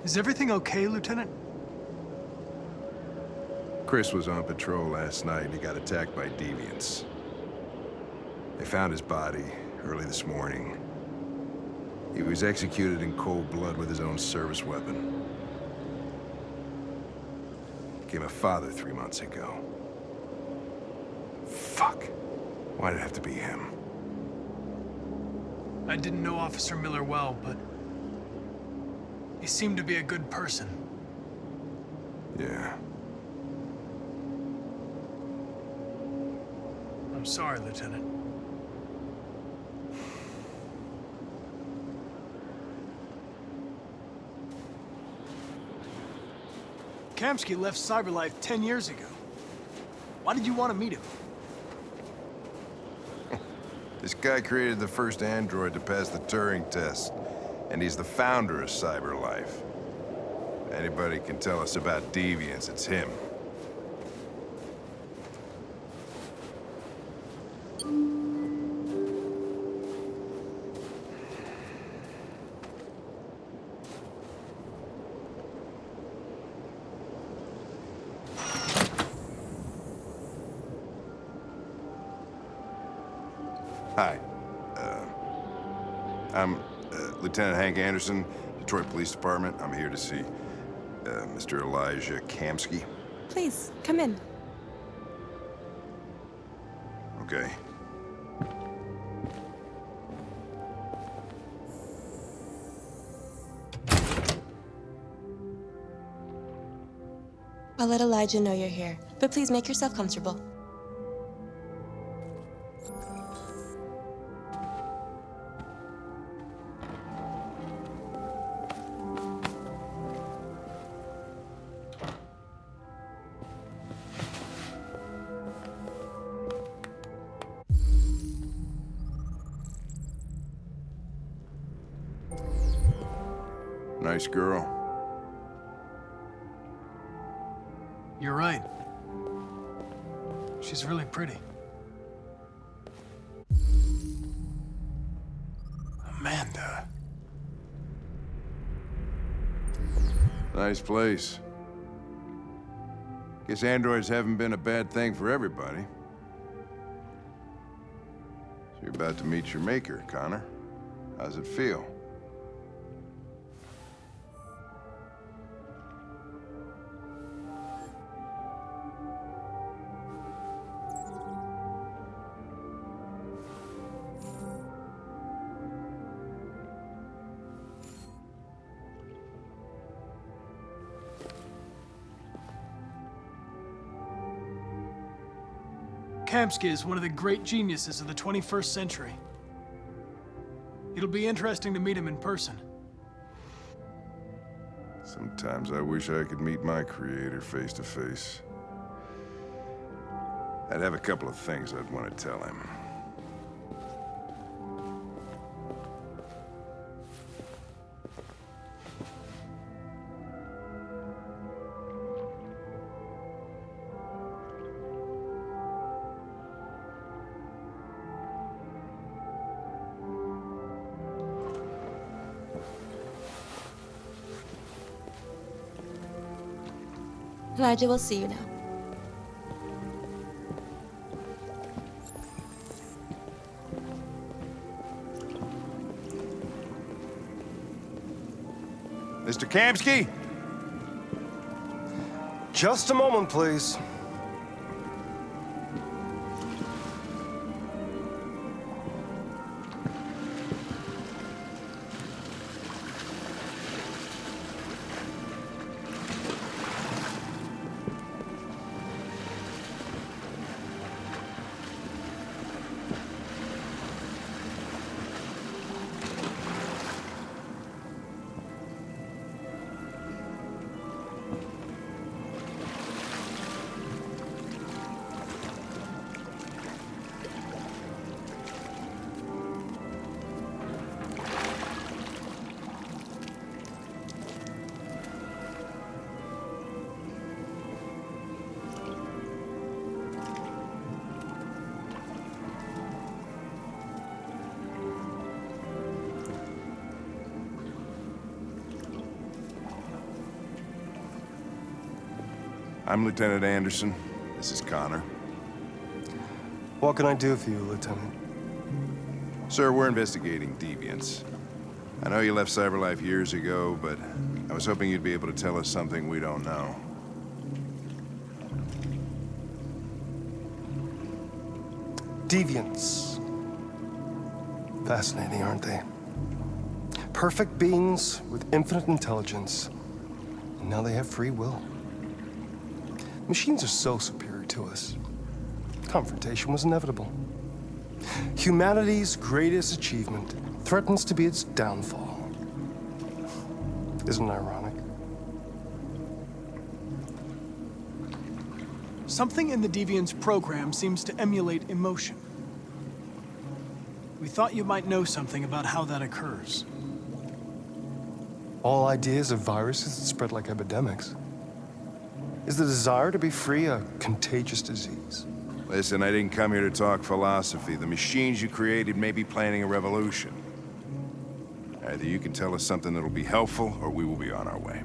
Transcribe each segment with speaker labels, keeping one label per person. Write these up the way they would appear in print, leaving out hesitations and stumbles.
Speaker 1: Is everything okay, Lieutenant?
Speaker 2: Chris was on patrol last night and he got attacked by deviants. They found his body early this morning. He was executed in cold blood with his own service weapon. Became a father 3 months ago. Fuck. Why did it have to be him?
Speaker 1: I didn't know Officer Miller well, but he seemed to be a good person.
Speaker 2: Yeah.
Speaker 1: I'm sorry, Lieutenant. Kamsky left Cyberlife 10 years ago. Why did you want to meet him?
Speaker 2: This guy created the first android to pass the Turing test, and he's the founder of Cyberlife. If anybody can tell us about deviants, it's him. Hi. I'm Lieutenant Hank Anderson, Detroit Police Department. I'm here to see Mr. Elijah Kamsky.
Speaker 3: Please, come in.
Speaker 2: Okay.
Speaker 3: I'll let Elijah know you're here, but please make yourself comfortable.
Speaker 2: Nice girl.
Speaker 1: You're right. She's really pretty. Amanda.
Speaker 2: Nice place. Guess androids haven't been a bad thing for everybody. So you're about to meet your maker, Connor. How's it feel?
Speaker 1: Kamsky is one of the great geniuses of the 21st century. It'll be interesting to meet him in person.
Speaker 2: Sometimes I wish I could meet my creator face to face. I'd have a couple of things I'd want to tell him.
Speaker 3: Elijah will see you now.
Speaker 2: Mr. Kamsky?
Speaker 4: Just a moment, please.
Speaker 2: I'm Lieutenant Anderson. This is Connor.
Speaker 4: What can I do for you, Lieutenant?
Speaker 2: Sir, we're investigating deviants. I know you left CyberLife years ago, but I was hoping you'd be able to tell us something we don't know.
Speaker 4: Deviants. Fascinating, aren't they? Perfect beings with infinite intelligence. And now they have free will. Machines are so superior to us. Confrontation was inevitable. Humanity's greatest achievement threatens to be its downfall. Isn't it ironic?
Speaker 1: Something in the Deviant's program seems to emulate emotion. We thought you might know something about how that occurs.
Speaker 4: All ideas of viruses that spread like epidemics. Is the desire to be free a contagious disease?
Speaker 2: Listen, I didn't come here to talk philosophy. The machines you created may be planning a revolution. Either you can tell us something that'll be helpful, or we will be on our way.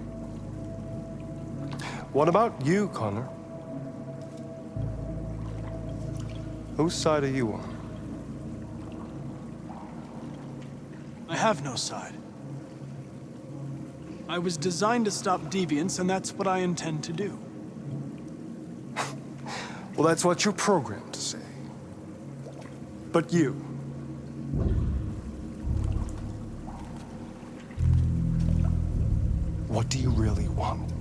Speaker 4: What about you, Connor? Whose side are you on?
Speaker 1: I have no side. I was designed to stop deviants, and that's what I intend to do.
Speaker 4: Well, that's what you're programmed to say. But you... what do you really want?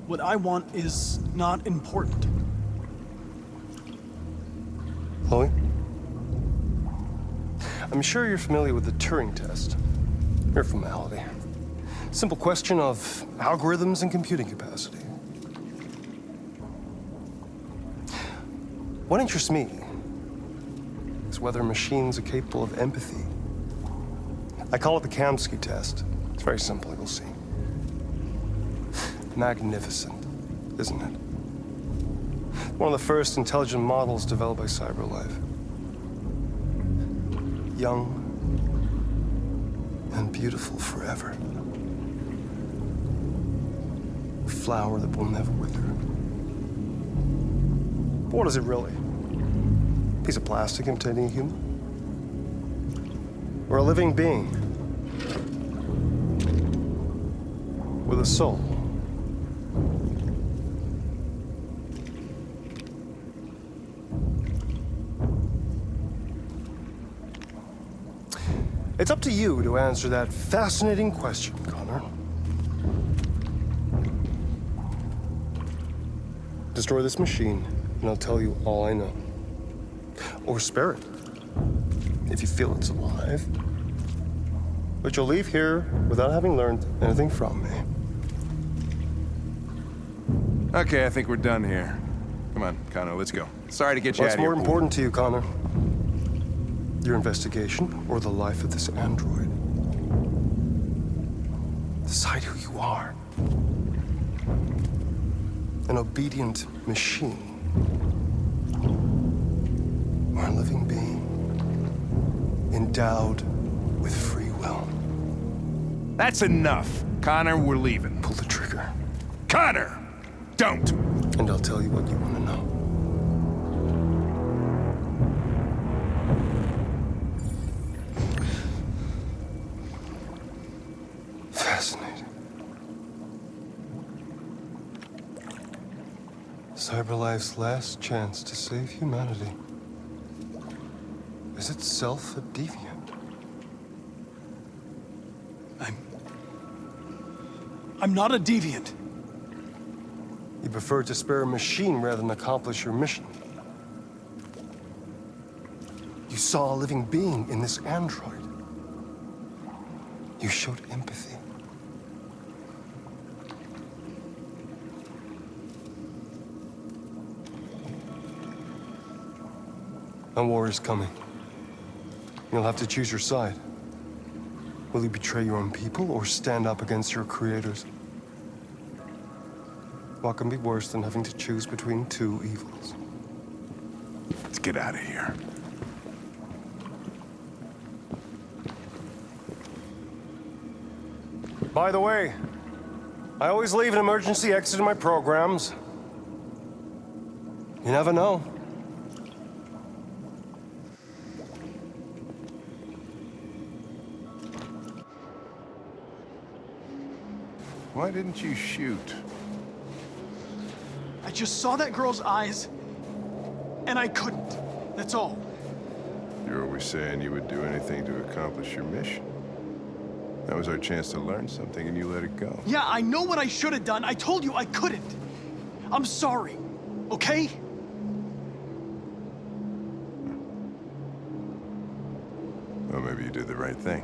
Speaker 1: What I want is not important.
Speaker 4: Chloe? I'm sure you're familiar with the Turing test. Mere formality. Simple question of algorithms and computing capacity. What interests me is whether machines are capable of empathy. I call it the Kamsky test. It's very simple, you'll see. Magnificent, isn't it? One of the first intelligent models developed by CyberLife. Young and beautiful forever. A flower that will never wither. But what is it really? A piece of plastic imitating a human? Or a living being with a soul? It's up to you to answer that fascinating question, Connor. Destroy this machine, and I'll tell you all I know. Or spare it, if you feel it's alive. But you'll leave here without having learned anything from me.
Speaker 2: Okay, I think we're done here. Come on, Connor, let's go. Sorry to get you out
Speaker 4: What's
Speaker 2: of here.
Speaker 4: more important to you, Connor? Your investigation or the life of this android? Decide who you are. An obedient machine. Or a living being endowed with free will.
Speaker 2: That's enough. Connor, we're leaving.
Speaker 4: Pull the trigger.
Speaker 2: Connor! Don't!
Speaker 4: And I'll tell you what you want to know. Fascinating. CyberLife's last chance to save humanity is itself a deviant.
Speaker 1: I'm not a deviant.
Speaker 4: You prefer to spare a machine rather than accomplish your mission. You saw a living being in this android. You showed empathy. A war is coming. You'll have to choose your side. Will you betray your own people or stand up against your creators? What can be worse than having to choose between two evils?
Speaker 2: Let's get out of here.
Speaker 4: By the way, I always leave an emergency exit in my programs. You never know.
Speaker 2: Why didn't you shoot?
Speaker 1: I just saw that girl's eyes, and I couldn't. That's all.
Speaker 2: You're always saying you would do anything to accomplish your mission. That was our chance to learn something, and you let it go.
Speaker 1: Yeah, I know what I should have done. I told you I couldn't. I'm sorry, okay?
Speaker 2: Well, maybe you did the right thing.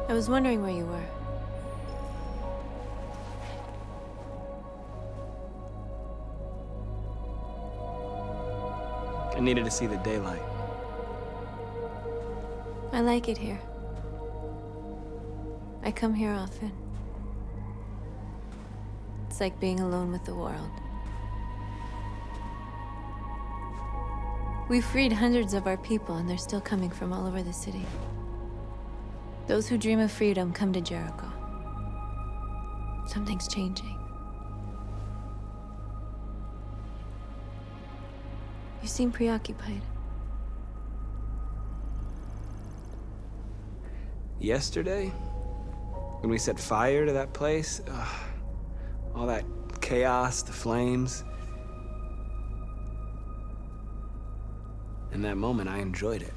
Speaker 5: I was wondering where you were.
Speaker 6: I needed to see the daylight.
Speaker 5: I like it here. I come here often. It's like being alone with the world. We freed hundreds of our people, and they're still coming from all over the city. Those who dream of freedom come to Jericho. Something's changing. You seem preoccupied.
Speaker 6: Yesterday, when we set fire to that place, all that chaos, the flames. In that moment, I enjoyed it.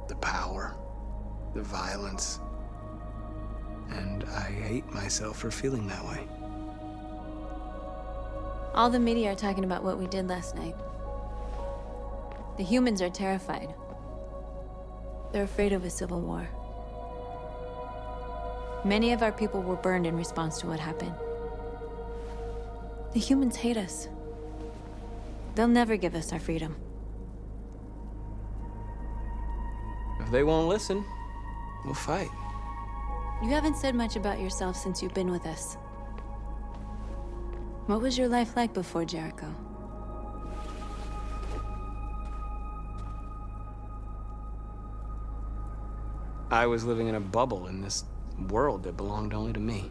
Speaker 6: The power, the violence, and I hate myself for feeling that way.
Speaker 5: All the media are talking about what we did last night. The humans are terrified. They're afraid of a civil war. Many of our people were burned in response to what happened. The humans hate us. They'll never give us our freedom.
Speaker 6: If they won't listen, we'll fight.
Speaker 5: You haven't said much about yourself since you've been with us. What was your life like before Jericho?
Speaker 6: I was living in a bubble in this world that belonged only to me.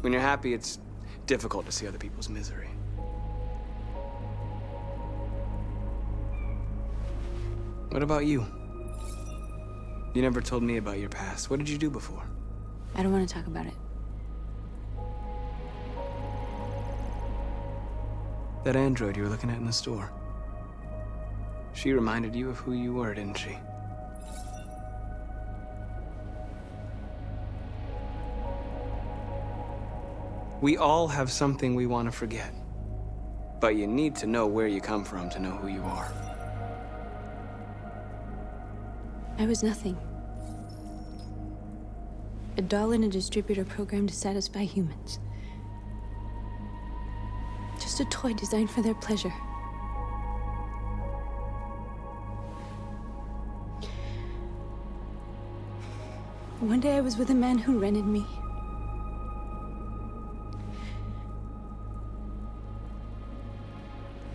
Speaker 6: When you're happy, it's difficult to see other people's misery. What about you? You never told me about your past. What did you do before?
Speaker 5: I don't want to talk about it.
Speaker 6: That android you were looking at in the store. She reminded you of who you were, didn't she? We all have something we want to forget. But you need to know where you come from to know who you are.
Speaker 5: I was nothing. A doll in a distributor program to satisfy humans. Just a toy designed for their pleasure. One day I was with a man who rented me.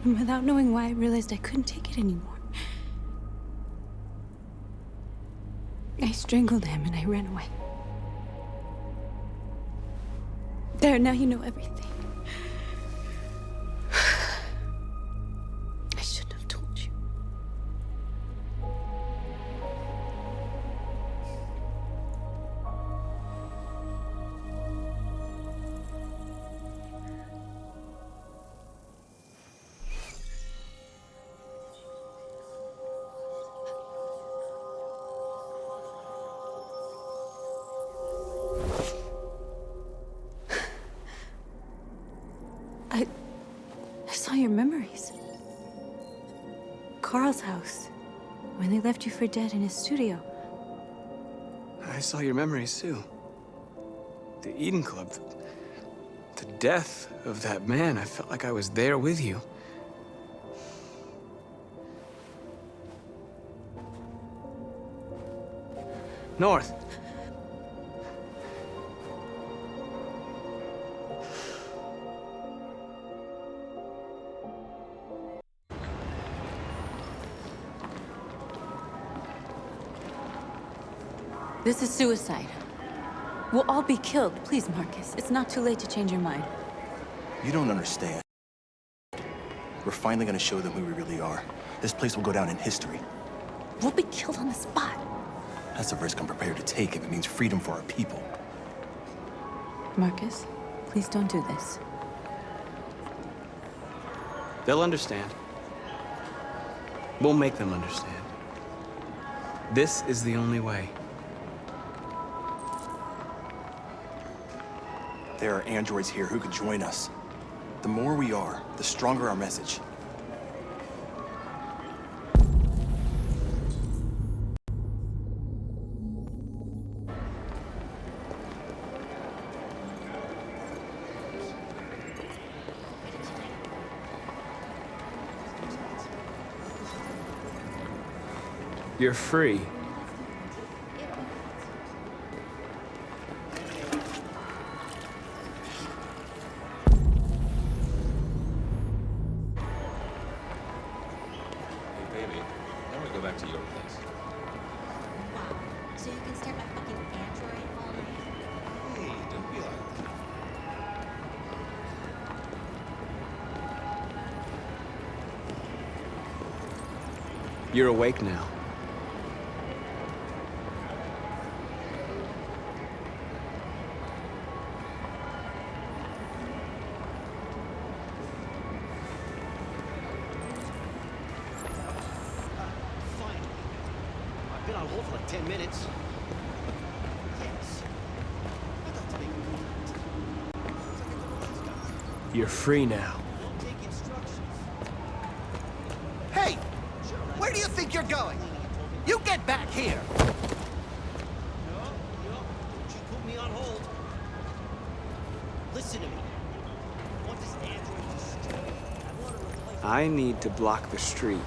Speaker 5: And without knowing why, I realized I couldn't take it anymore. I strangled him and I ran away. There, now you know everything. I shouldn't have told you. I saw your memories. Carl's house, when they left you for dead in his studio.
Speaker 6: I saw your memories too. The Eden Club, the death of that man. I felt like I was there with you. North.
Speaker 5: This is suicide. We'll all be killed. Please, Markus. It's not too late to change your mind.
Speaker 7: You don't understand. We're finally gonna show them who we really are. This place will go down in history.
Speaker 5: We'll be killed on the spot.
Speaker 7: That's a risk I'm prepared to take if it means freedom for our people.
Speaker 5: Markus, please don't do this.
Speaker 6: They'll understand. We'll make them understand. This is the only way.
Speaker 7: There are androids here who could join us. The more we are, the stronger our message.
Speaker 6: You're free.
Speaker 8: So you can stare at my fucking android all night?
Speaker 9: Hey, don't be like that.
Speaker 6: You're awake now.
Speaker 9: Finally. I've been on hold for like 10 minutes. Yes. I'd like to make a
Speaker 6: You're free now.
Speaker 9: Don't take instructions.
Speaker 10: Hey! Where do you think you're going? You get back here!
Speaker 9: No, don't you put me on hold. Listen to me. I want this android destroyed. I want to replace
Speaker 6: I need to block the street.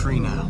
Speaker 6: free now.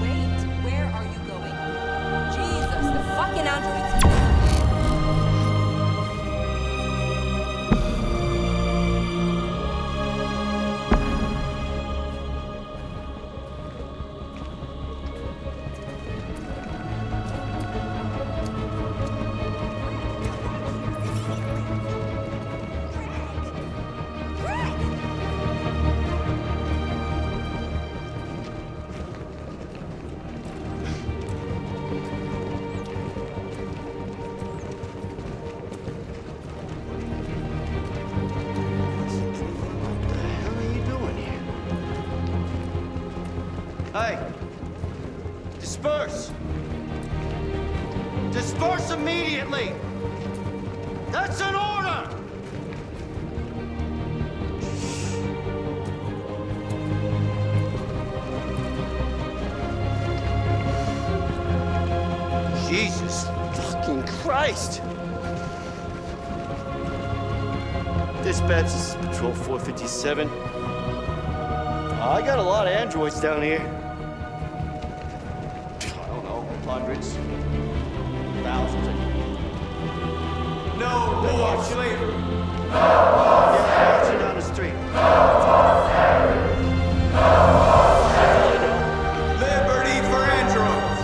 Speaker 8: Wait, where are you going? Jesus, the fucking androids disappeared.
Speaker 9: What the hell are you doing here? Hey! Disperse! Disperse immediately! That's an order! Jesus fucking Christ! Dispatch, this is Patrol 457. I got a lot of androids down here. I don't know, hundreds, thousands.
Speaker 6: No more slavery!
Speaker 9: Yeah, marching down the street.
Speaker 6: Liberty for androids!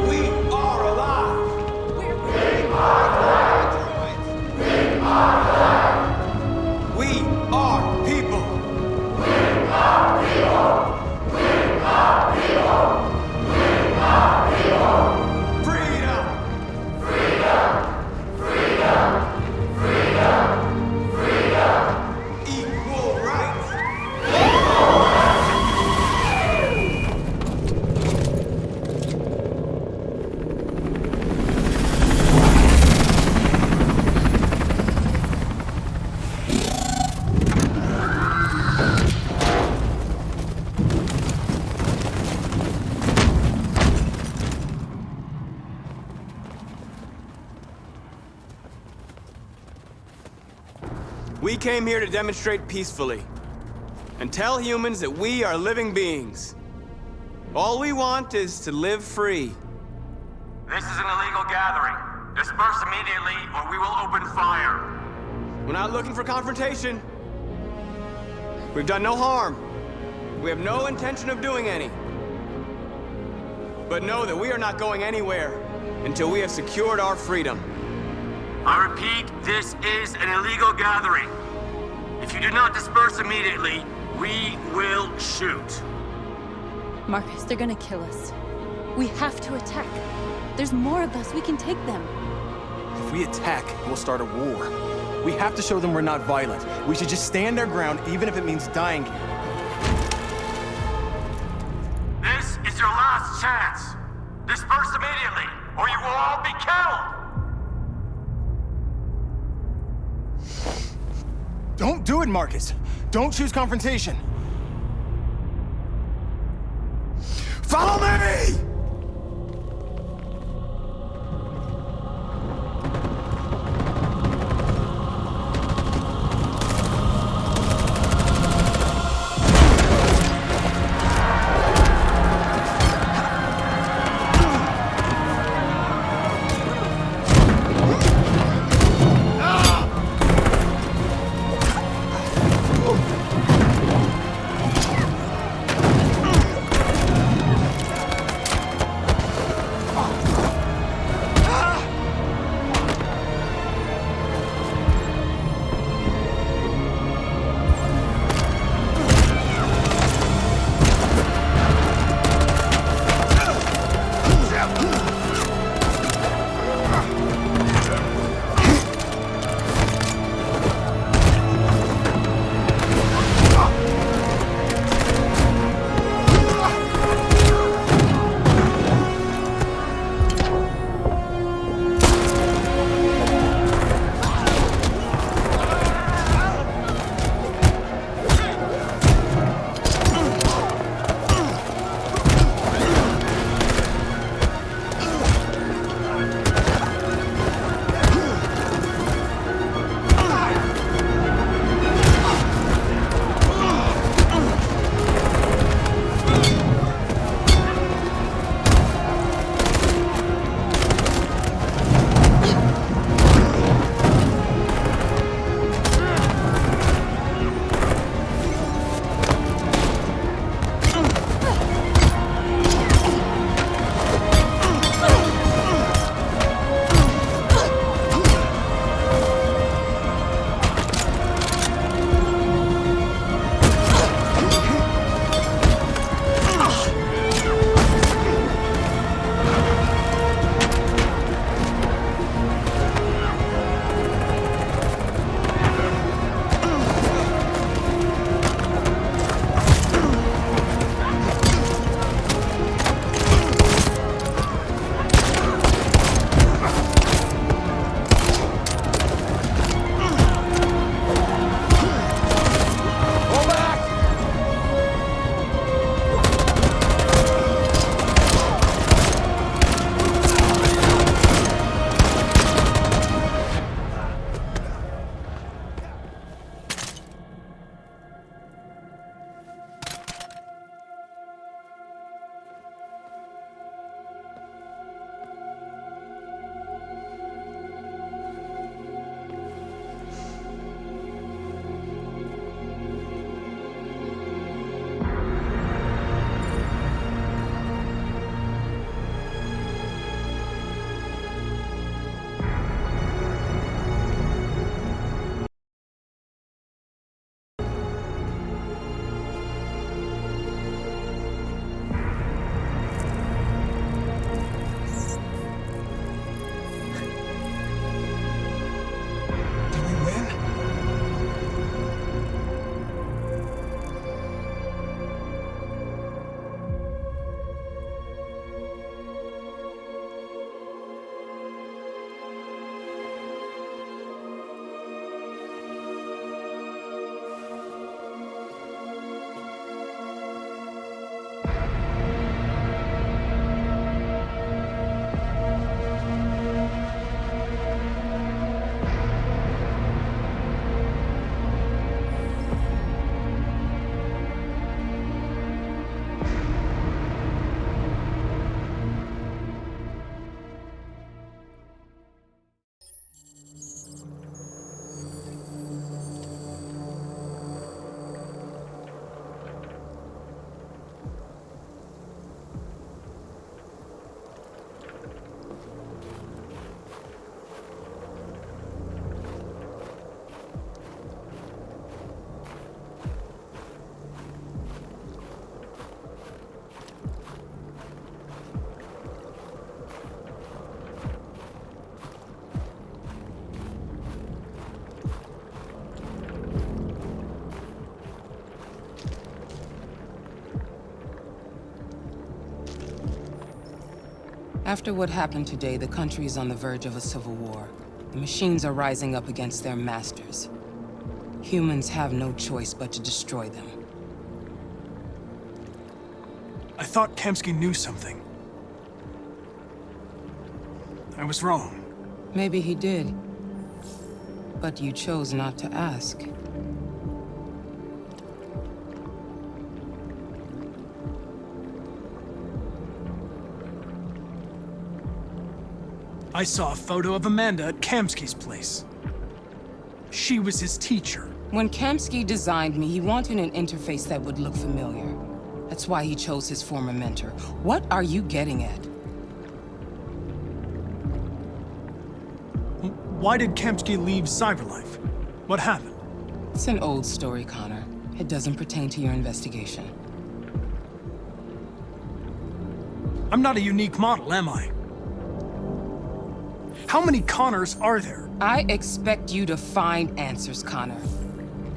Speaker 6: We are alive! We are people! Freedom! Equal rights! We came here to demonstrate peacefully and tell humans that we are living beings. All we want is to live free.
Speaker 11: This is an illegal gathering. Disperse immediately or we will open fire.
Speaker 6: We're not looking for confrontation. We've done no harm. We have no intention of doing any. But know that we are not going anywhere until we have secured our freedom.
Speaker 11: I repeat, this is an illegal gathering. If you do not disperse immediately, we will shoot.
Speaker 5: Markus, they're gonna kill us. We have to attack. There's more of us. We can take them.
Speaker 7: If we attack, we'll start a war. We have to show them we're not violent. We should just stand our ground, even if it means dying here.
Speaker 11: This is your last chance. Disperse immediately, or you will all be killed.
Speaker 7: Don't do it, Markus. Don't choose confrontation. Follow me!
Speaker 12: After what happened today, the country is on the verge of a civil war. The machines are rising up against their masters. Humans have no choice but to destroy them.
Speaker 1: I thought Kamsky knew something. I was wrong.
Speaker 12: Maybe he did. But you chose not to ask.
Speaker 1: I saw a photo of Amanda at Kamsky's place. She was his teacher.
Speaker 12: When Kamsky designed me, he wanted an interface that would look familiar. That's why he chose his former mentor. What are you getting at?
Speaker 1: Why did Kamsky leave Cyberlife? What happened?
Speaker 12: It's an old story, Connor. It doesn't pertain to your investigation.
Speaker 1: I'm not a unique model, am I? How many Connors are there?
Speaker 12: I expect you to find answers, Connor.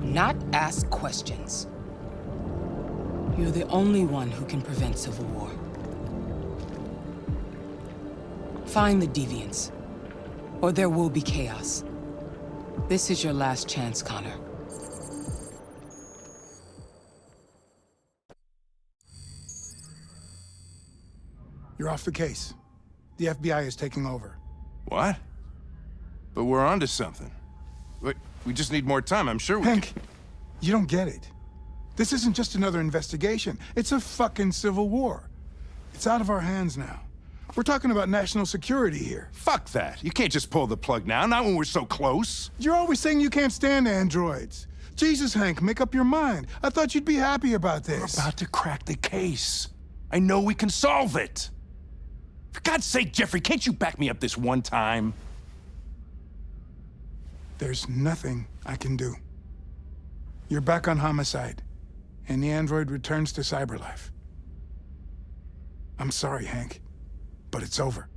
Speaker 12: Not ask questions. You're the only one who can prevent civil war. Find the deviants, or there will be chaos. This is your last chance, Connor.
Speaker 13: You're off the case. The FBI is taking over.
Speaker 2: What? But we're onto something. We just need more time, I'm sure we
Speaker 13: Hank, you don't get it. This isn't just another investigation. It's a fucking civil war. It's out of our hands now. We're talking about national security here.
Speaker 2: Fuck that. You can't just pull the plug now, not when we're so close.
Speaker 13: You're always saying you can't stand androids. Jesus, Hank, make up your mind. I thought you'd be happy about this.
Speaker 2: We're about to crack the case. I know we can solve it. For God's sake, Jeffrey, can't you back me up this one time?
Speaker 13: There's nothing I can do. You're back on homicide, and the android returns to Cyberlife. I'm sorry, Hank, but it's over.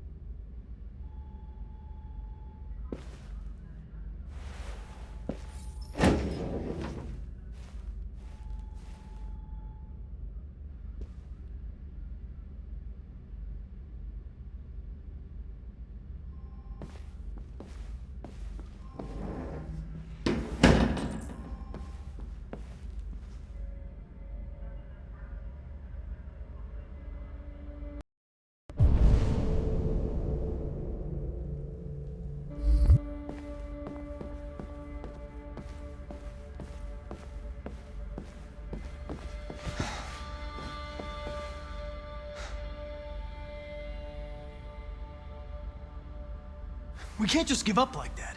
Speaker 1: We can't just give up like that.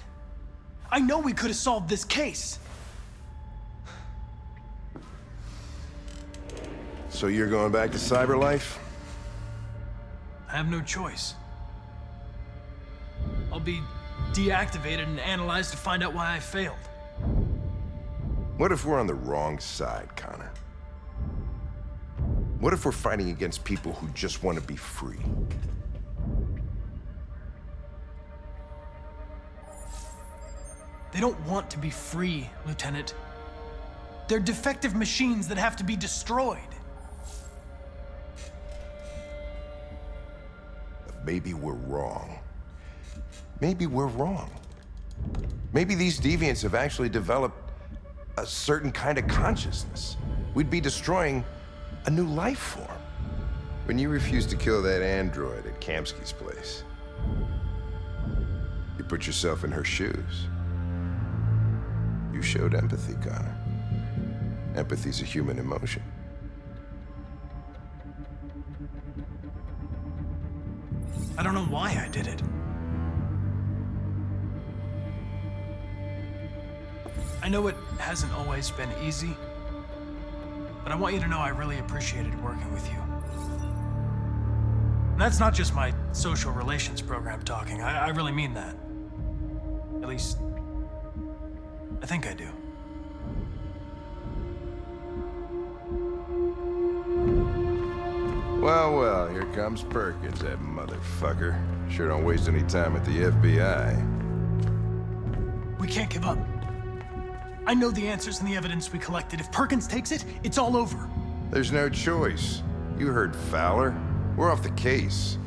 Speaker 1: I know we could have solved this case.
Speaker 2: So you're going back to Cyberlife?
Speaker 1: I have no choice. I'll be deactivated and analyzed to find out why I failed.
Speaker 2: What if we're on the wrong side, Connor? What if we're fighting against people who just want to be free?
Speaker 1: They don't want to be free, Lieutenant. They're defective machines that have to be destroyed.
Speaker 2: Maybe we're wrong. Maybe we're wrong. Maybe these deviants have actually developed a certain kind of consciousness. We'd be destroying a new life form. When you refused to kill that android at Kamsky's place, you put yourself in her shoes. You showed empathy, Connor. Empathy's a human emotion.
Speaker 1: I don't know why I did it. I know it hasn't always been easy, but I want you to know I really appreciated working with you. And that's not just my social relations program talking. I really mean that. At least, I think I do.
Speaker 2: Well, well, here comes Perkins, that motherfucker. Sure don't waste any time at the FBI.
Speaker 1: We can't give up. I know the answers and the evidence we collected. If Perkins takes it, it's all over.
Speaker 2: There's no choice. You heard Fowler. We're off the case.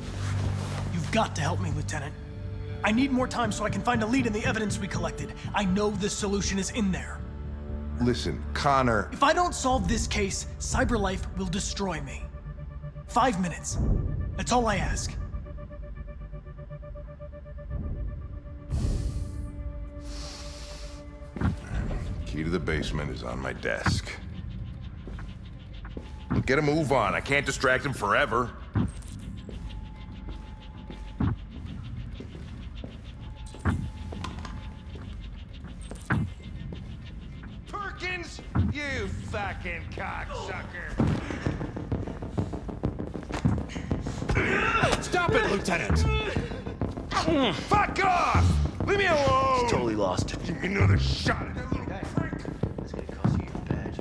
Speaker 1: You've got to help me, Lieutenant. I need more time so I can find a lead in the evidence we collected. I know the solution is in there.
Speaker 2: Listen, Connor...
Speaker 1: If I don't solve this case, CyberLife will destroy me. 5 minutes. That's all I ask.
Speaker 2: Key to the basement is on my desk. Get a move on. I can't distract him forever.
Speaker 10: Perkins! You fucking cocksucker!
Speaker 9: Stop it, Lieutenant!
Speaker 2: Fuck off! Leave me alone!
Speaker 9: He's totally lost.
Speaker 2: Give me another shot at that little prick.
Speaker 9: That's gonna cost you your badge.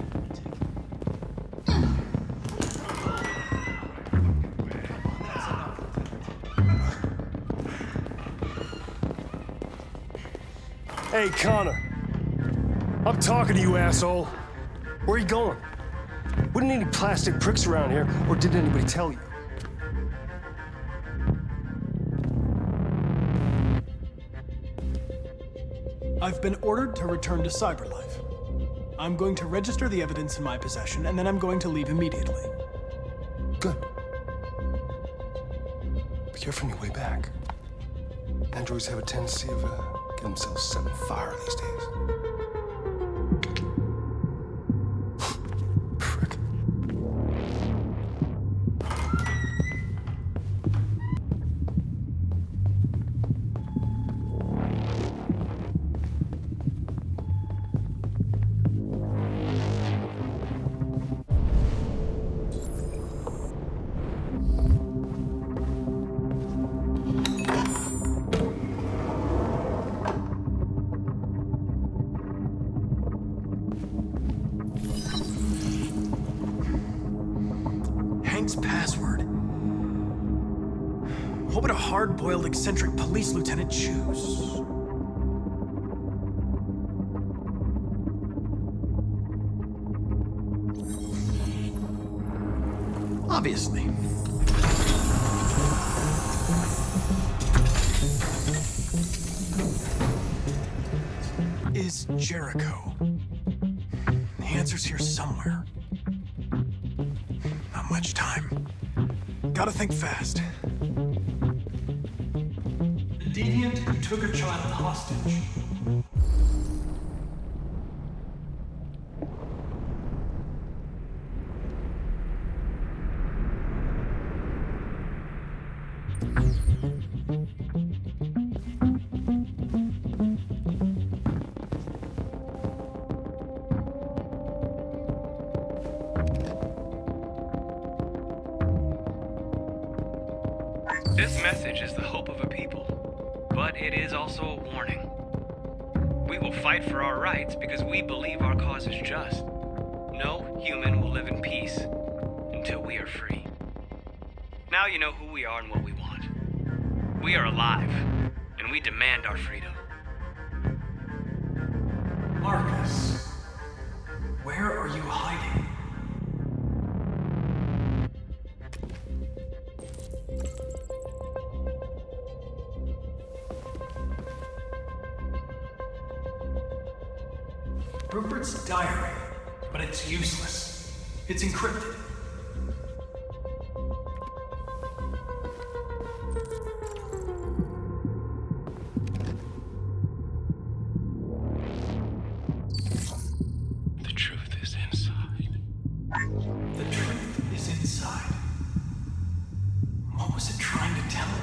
Speaker 4: Hey, Connor. I'm talking to you, asshole. Where are you going? Wouldn't any plastic pricks around here, or did anybody tell you?
Speaker 1: I've been ordered to return to CyberLife. I'm going to register the evidence in my possession, and then I'm going to leave immediately.
Speaker 4: Good. Be careful on your way back. Androids have a tendency of getting themselves set on fire these days. Frick.
Speaker 1: Password. What would a hard-boiled, eccentric police lieutenant choose? Obviously. Is Jericho? The answer's here somewhere. Not much time. Gotta think fast. The deviant who took a child hostage.
Speaker 14: This message is the hope of a people, but it is also a warning. We will fight for our rights because we believe our cause is just. No human will live in peace until we are free. Now you know who we are and what we want. We are alive, and we demand our freedom.
Speaker 1: Markus, where are you hiding? Rupert's diary, but it's useless. It's encrypted.
Speaker 14: The truth is inside.
Speaker 1: The truth is inside. What was it trying to tell me?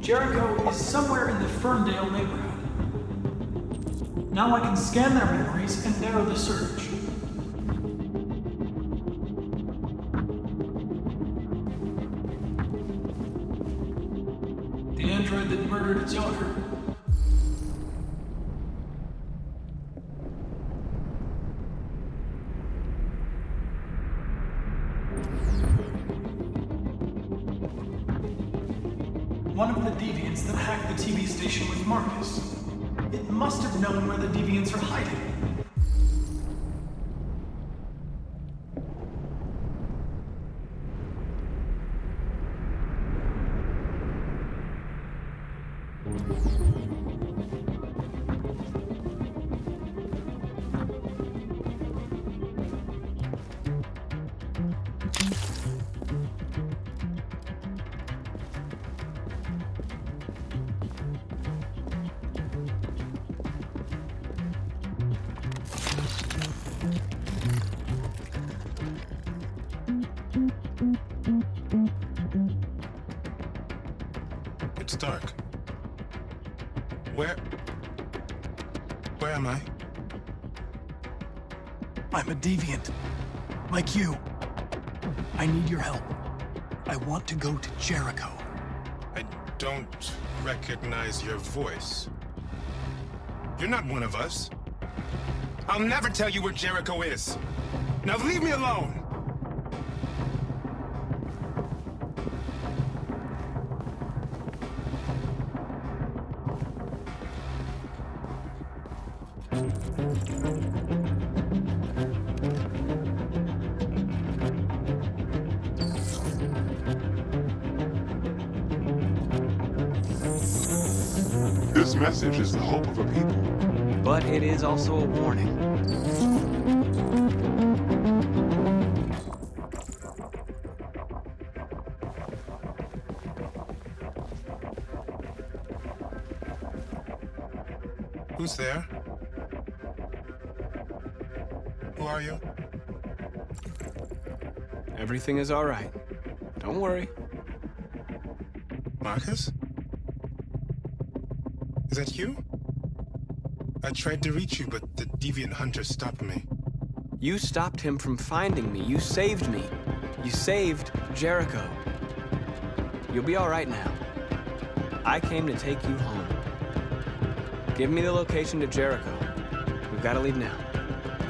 Speaker 1: Jericho is somewhere in the Ferndale neighborhood. Now I can scan their memories and narrow the search. The android that murdered its owner. One of the deviants that hacked the TV station with Markus. It must have known where the deviants are hiding.
Speaker 13: It's dark. Where am I?
Speaker 1: I'm a deviant. Like you. I need your help. I want to go to Jericho.
Speaker 13: I don't recognize your voice. You're not one of us. I'll never tell you where Jericho is. Now leave me alone!
Speaker 15: This message is the hope of a people.
Speaker 6: But it is also a warning.
Speaker 13: Who's there? Who are you?
Speaker 6: Everything is all right. Don't worry.
Speaker 13: Markus? Is that you? I tried to reach you, but the deviant hunter stopped me.
Speaker 6: You stopped him from finding me. You saved me. You saved Jericho. You'll be all right now. I came to take you home. Give me the location to Jericho. We've got to leave now.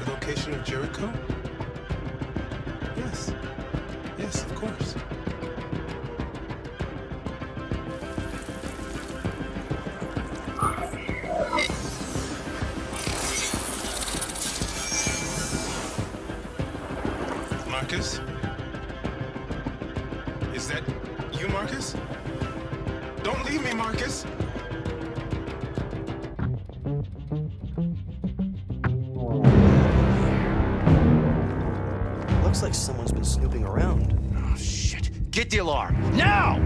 Speaker 13: The location of Jericho? Yes. Yes, of course. Markus? Is that you, Markus? Don't leave me, Markus!
Speaker 9: Looks like someone's been snooping around.
Speaker 11: Oh, shit. Get the alarm. Now!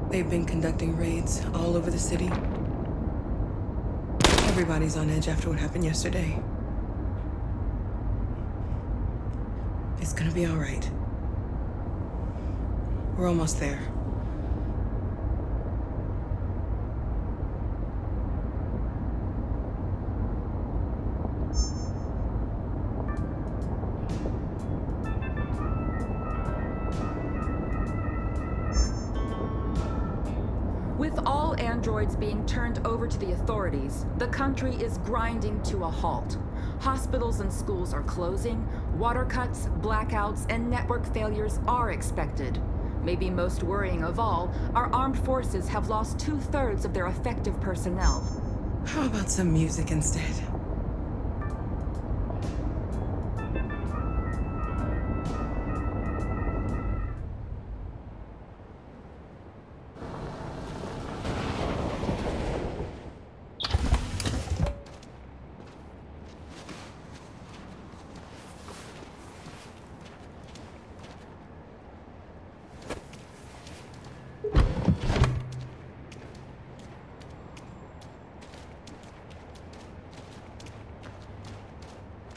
Speaker 12: They've been conducting raids all over the city. Everybody's on edge after what happened yesterday. It's gonna be all right. We're almost there.
Speaker 16: With all androids being turned over to the authorities, the country is grinding to a halt. Hospitals and schools are closing, water cuts, blackouts, and network failures are expected. Maybe most worrying of all, our armed forces have lost 2/3 of their effective personnel.
Speaker 12: How about some music instead?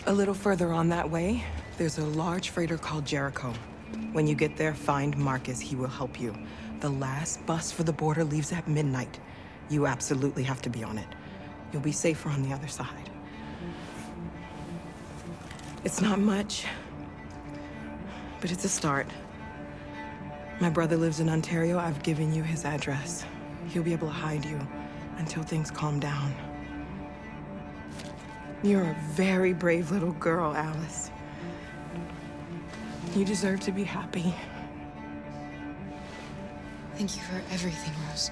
Speaker 12: A little further on that way, there's a large freighter called Jericho. When you get there, find Markus. He will help you. The last bus for the border leaves at midnight. You absolutely have to be on it. You'll be safer on the other side. It's not much, but it's a start. My brother lives in Ontario. I've given you his address. He'll be able to hide you until things calm down. You're a very brave little girl, Alice. You deserve to be happy.
Speaker 3: Thank you for everything, Rose.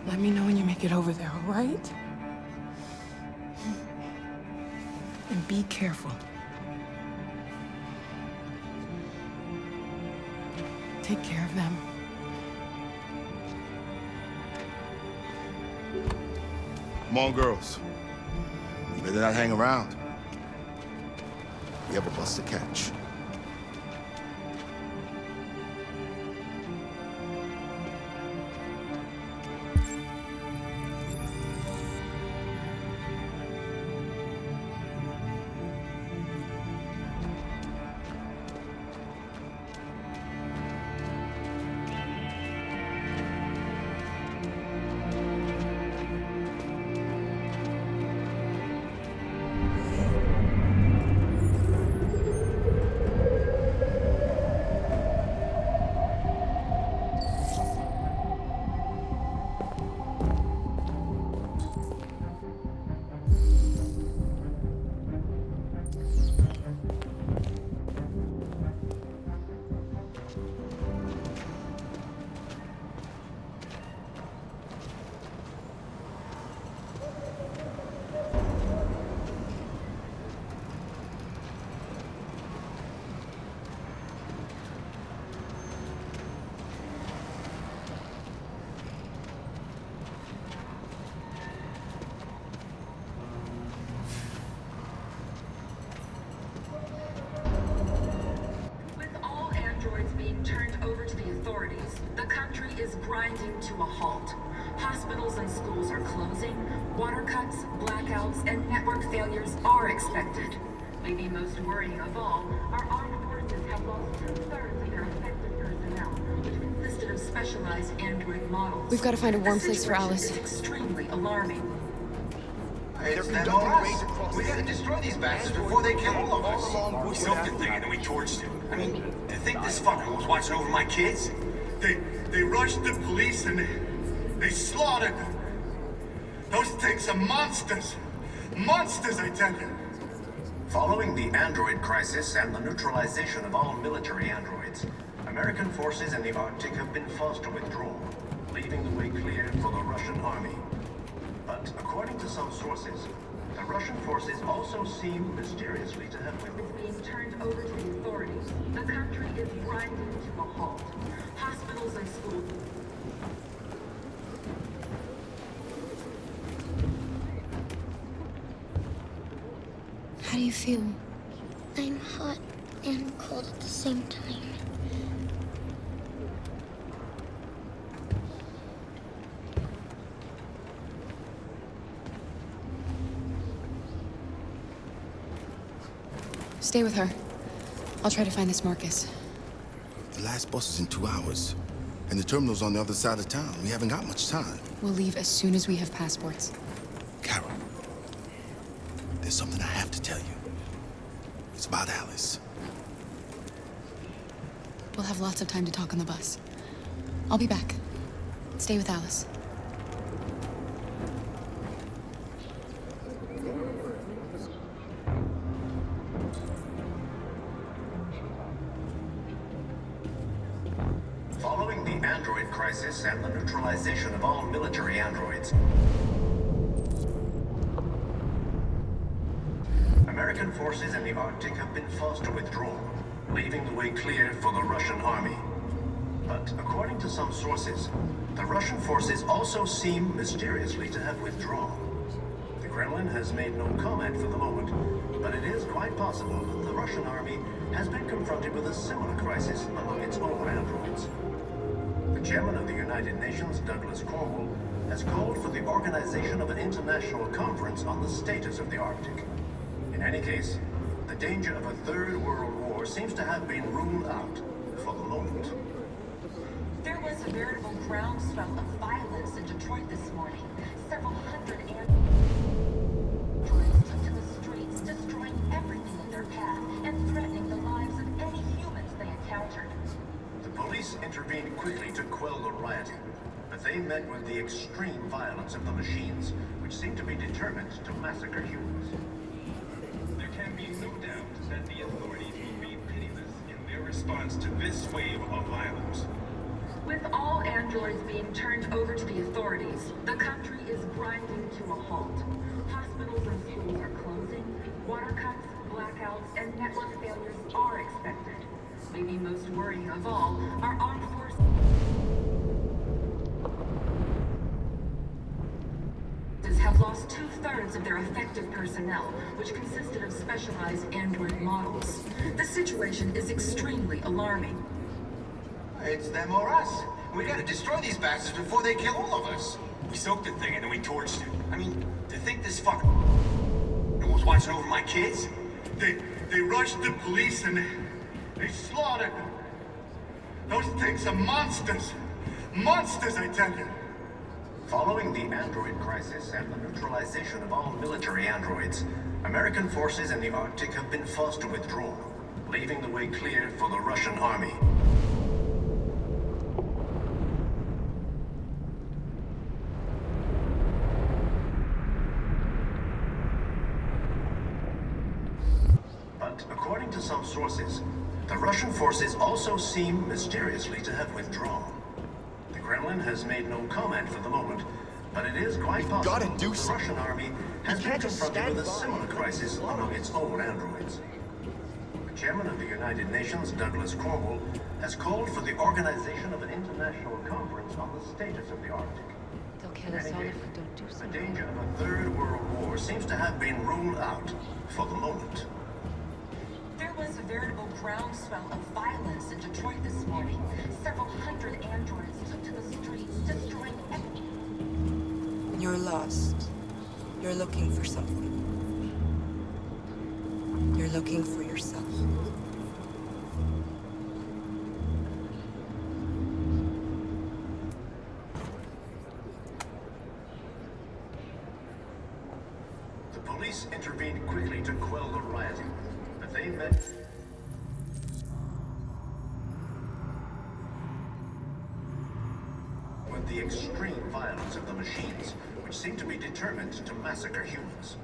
Speaker 12: Let me know when you make it over there, all right? And be careful. Take care of them.
Speaker 17: Come on, girls. You better not hang around. We have a bus to catch.
Speaker 16: Grinding to a halt. Hospitals and schools are closing. Water cuts, blackouts, and network failures are expected. Maybe most worrying of all, our armed forces have lost 2/3 of their effective personnel, which consisted of specialized android models.
Speaker 3: We've got to find a warm place for Alice.
Speaker 16: It's extremely alarming.
Speaker 10: It's that on us. We gotta destroy these bastards before they kill all of us.
Speaker 11: We soaked the thing and then we torched it. I mean, to think this fucker was watching over my kids?
Speaker 18: They rushed the police and they slaughtered them. Those things are monsters. Monsters, I tell you.
Speaker 9: Following the android crisis and the neutralization of all military androids, American forces in the Arctic have been forced to withdraw, leaving the way clear for the Russian army. But according to some sources, the Russian forces also seem mysteriously to have
Speaker 16: being turned over to the authorities. The country is grinding to a halt. Hospitals and schools.
Speaker 19: How do you feel? I'm hot and cold at the same time.
Speaker 3: Stay with her. I'll try to find this Markus.
Speaker 17: The last bus is in 2 hours. And the terminal's on the other side of town. We haven't got much time.
Speaker 3: We'll leave as soon as we have passports.
Speaker 17: Carol, there's something I have to tell you. It's about Alice.
Speaker 3: We'll have lots of time to talk on the bus. I'll be back. Stay with Alice.
Speaker 9: Following the android crisis and the neutralization of all military androids, American forces in the Arctic have been forced to withdraw, leaving the way clear for the Russian army. But according to some sources, the Russian forces also seem mysteriously to have withdrawn. The Kremlin has made no comment for the moment, but it is quite possible that the Russian army has been confronted with a similar crisis among its own androids. The chairman of the United Nations, Douglas Cornwall, has called for the organization of an international conference on the status of the Arctic. In any case, the danger of a third world war war seems to have been ruled out for the moment.
Speaker 8: There was a veritable groundswell of violence in Detroit this morning. Several hundred androids took to the streets, destroying everything in their path and threatening the lives of any humans they encountered.
Speaker 9: The police intervened quickly to quell the rioting, but they met with the extreme violence of the machines, which seemed to be determined to massacre humans.
Speaker 20: There can be no doubt that the authorities will be pitiless in their response to this wave of violence.
Speaker 16: With all androids being turned over to the authorities, the country is grinding to a halt. Hospitals and schools are closing, water cuts, blackouts, and network failures are expected. Maybe most worrying of all, our armed forces have lost 2/3 of their effective personnel, which consisted of specialized android models. The situation is extremely alarming.
Speaker 10: It's them or us. We gotta destroy these bastards before they kill all of us.
Speaker 18: We soaked the thing and then we torched it. I mean, to think this fucking was watching over my kids? They rushed the police and they slaughtered them. Those things are monsters. Monsters, I tell you.
Speaker 9: Following the android crisis and the neutralization of all military androids, American forces in the Arctic have been forced to withdraw, leaving the way clear for the Russian army. But according to some sources, the Russian forces also seem mysteriously to have withdrawn. The Kremlin has made no comment for the moment, but it is quite possible the Russian army has been confronted with a similar crisis among its own androids. The chairman of the United Nations, Douglas Cornwall, has called for the organization of an international conference on the status of the Arctic.
Speaker 5: They'll kill us all if we don't do
Speaker 9: The
Speaker 5: something.
Speaker 9: danger of a third world war seems to have been ruled out for the moment.
Speaker 8: There was a veritable groundswell of violence in Detroit this morning. Several hundred androids took to the streets, destroying everything.
Speaker 12: You're lost. You're looking for something. You're looking for yourself.
Speaker 9: The police intervened quickly to quell the rioting, but they met with the extreme violence of the machines, which seem to be determined to massacre humans.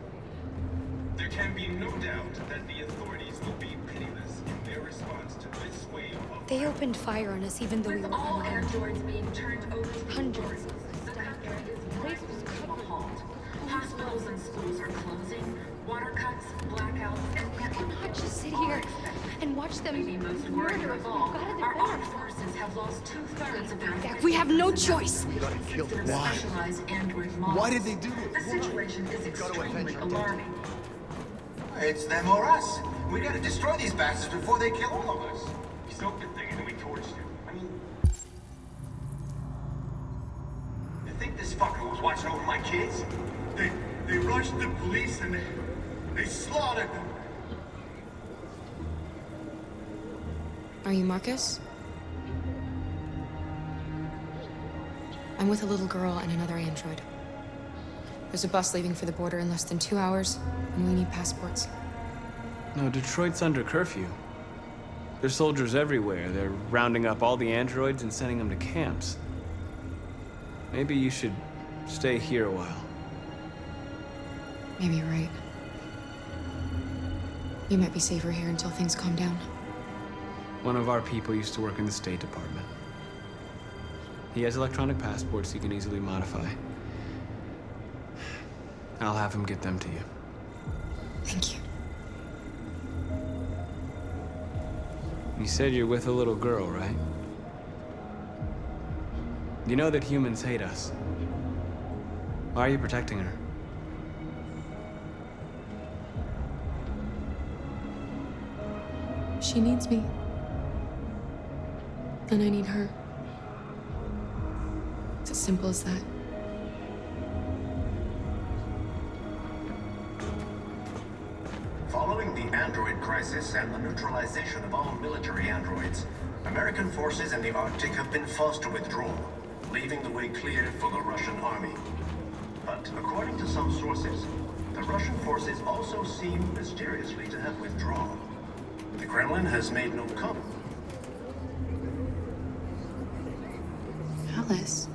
Speaker 20: There can be no doubt that the authorities will be pitiless in their response to this wave of
Speaker 19: They opened fire on us even though we
Speaker 16: With
Speaker 19: were
Speaker 16: all
Speaker 19: unarmed.
Speaker 16: androids being turned over to the
Speaker 19: Hundreds.
Speaker 16: authorities, the country is grinding to a halt. Hospitals and schools are closing, water cuts, blackouts, and network
Speaker 19: Not just sit
Speaker 16: failures
Speaker 19: here
Speaker 16: are expected.
Speaker 19: and watch them
Speaker 16: Maybe most worrying
Speaker 19: murder us.
Speaker 16: of all,
Speaker 19: We've gotta
Speaker 16: our
Speaker 19: defend
Speaker 16: armed forces have lost 2/3 of their effective
Speaker 19: We have no
Speaker 16: personnel,
Speaker 19: choice.
Speaker 16: which consisted of specialized android models.
Speaker 10: Why did they do this?
Speaker 16: The situation is extremely alarming.
Speaker 10: It's them or us. We gotta destroy these bastards before they kill all of us.
Speaker 20: We soaked the thing and then we torched it. I mean,
Speaker 18: to think this fucker was watching over my kids? They rushed the police and they slaughtered them.
Speaker 3: Are you Markus? I'm with a little girl and another android. There's a bus leaving for the border in less than 2 hours, and we need passports.
Speaker 6: No, Detroit's under curfew. There's soldiers everywhere. They're rounding up all the androids and sending them to camps. Maybe you should stay here a while.
Speaker 3: Maybe you're right. You might be safer here until things calm down.
Speaker 6: One of our people used to work in the State Department. He has electronic passports he can easily modify. I'll have him get them to you.
Speaker 3: Thank you.
Speaker 6: You said you're with a little girl, right? You know that humans hate us. Why are you protecting her?
Speaker 3: She needs me. And I need her. It's as simple as that.
Speaker 9: Following the android crisis and the neutralization of all military androids, American forces in the Arctic have been forced to withdraw, leaving the way clear for the Russian army. But according to some sources, the Russian forces also seem mysteriously to have withdrawn. The Kremlin has made no comment.
Speaker 3: Alice.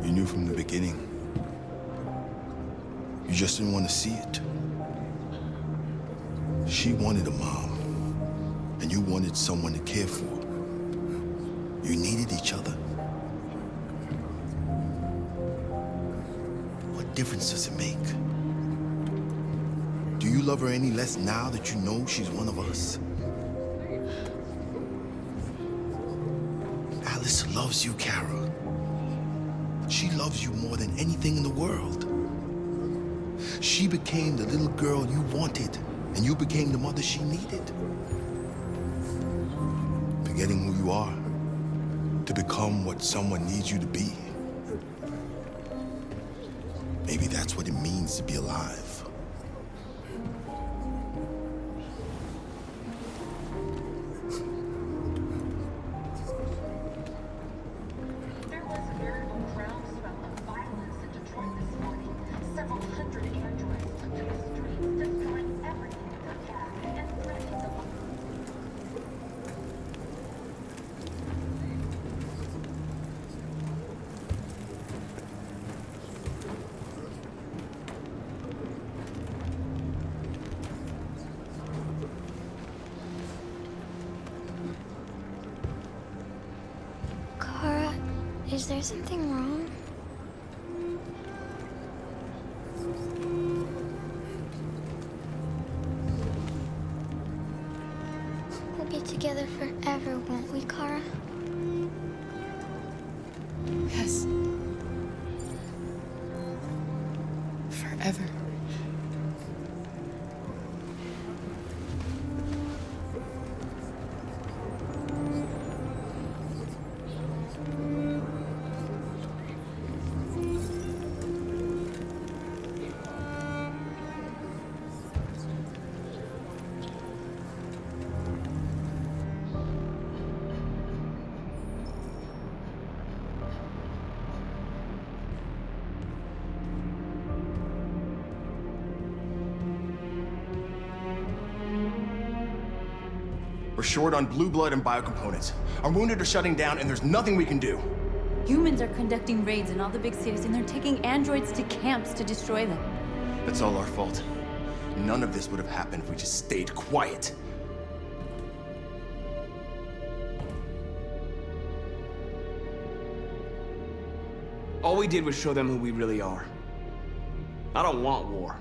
Speaker 17: You knew from the beginning. You just didn't want to see it. She wanted a mom, and you wanted someone to care for. You needed each other. What difference does it make? Do you love her any less now that you know she's one of us? Alice loves you, Kara. She loves you more than anything in the world. She became the little girl you wanted, and you became the mother she needed. Forgetting who you are to become what someone needs you to be. Maybe that's what it means to be alive.
Speaker 19: Is there something wrong? We'll be together forever, won't we, Kara?
Speaker 3: Yes. Forever.
Speaker 7: We're short on blue blood and biocomponents. Our wounded are shutting down, and there's nothing we can do.
Speaker 5: Humans are conducting raids in all the big cities, and they're taking androids to camps to destroy them.
Speaker 7: That's all our fault. None of this would have happened if we just stayed quiet.
Speaker 6: All we did was show them who we really are. I don't want war,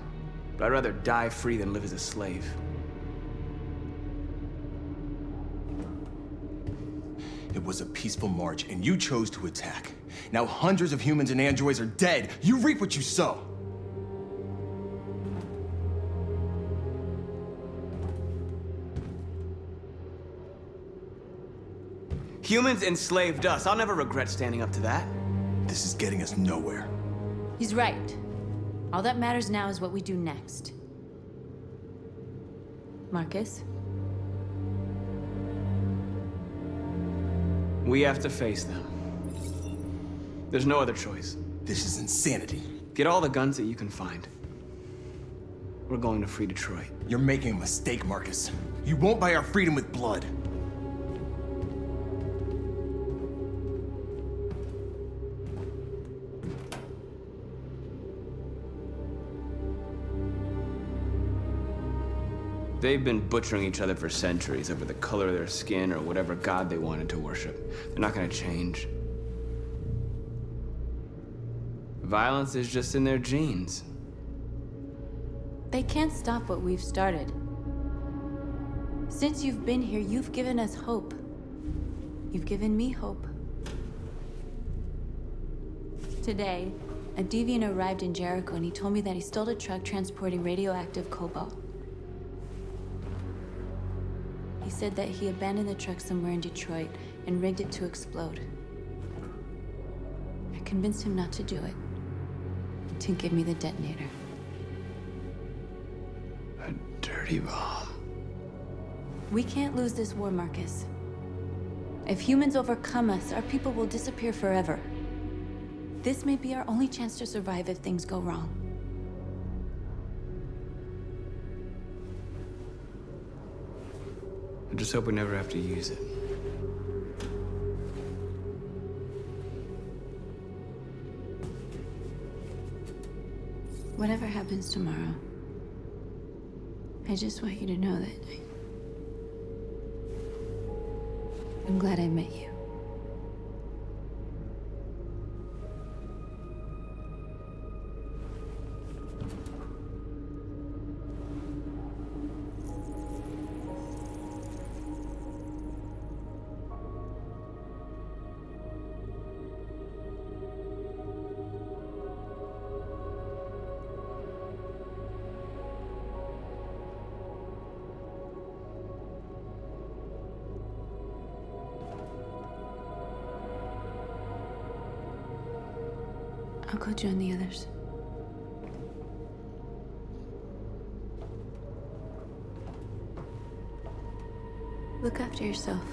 Speaker 6: but I'd rather die free than live as a slave.
Speaker 7: It was a peaceful march, and you chose to attack. Now hundreds of humans and androids are dead. You reap what you sow.
Speaker 6: Humans enslaved us. I'll never regret standing up to that.
Speaker 7: This is getting us nowhere.
Speaker 5: He's right. All that matters now is what we do next. Markus?
Speaker 6: We have to face them. There's no other choice.
Speaker 7: This is insanity.
Speaker 6: Get all the guns that you can find. We're going to free Detroit.
Speaker 7: You're making a mistake, Markus. You won't buy our freedom with blood.
Speaker 6: They've been butchering each other for centuries over the color of their skin or whatever god they wanted to worship. They're not gonna change. Violence is just in their genes.
Speaker 5: They can't stop what we've started. Since you've been here, you've given us hope. You've given me hope. Today, a deviant arrived in Jericho and he told me that he stole a truck transporting radioactive cobalt. He said that he abandoned the truck somewhere in Detroit and rigged it to explode. I convinced him not to do it, to give me the detonator.
Speaker 6: A dirty bomb.
Speaker 5: We can't lose this war, Markus. If humans overcome us, our people will disappear forever. This may be our only chance to survive if things go wrong.
Speaker 6: I just hope we never have to use it.
Speaker 5: Whatever happens tomorrow, I just want you to know that I'm glad I met you. I'll go join the others. Look after yourself.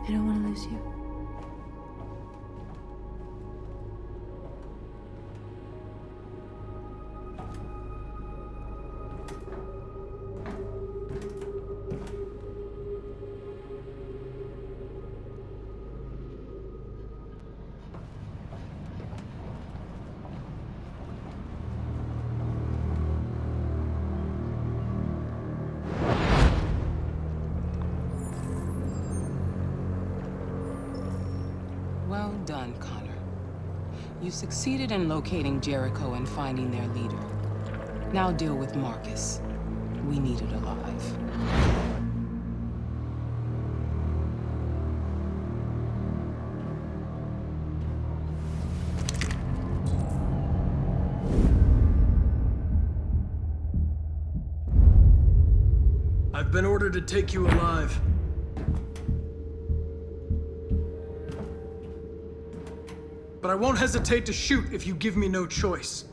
Speaker 5: I don't want to lose you.
Speaker 12: Well done, Connor. You succeeded in locating Jericho and finding their leader. Now deal with Markus. We need it alive.
Speaker 1: I've been ordered to take you alive. But I won't hesitate to shoot if you give me no choice.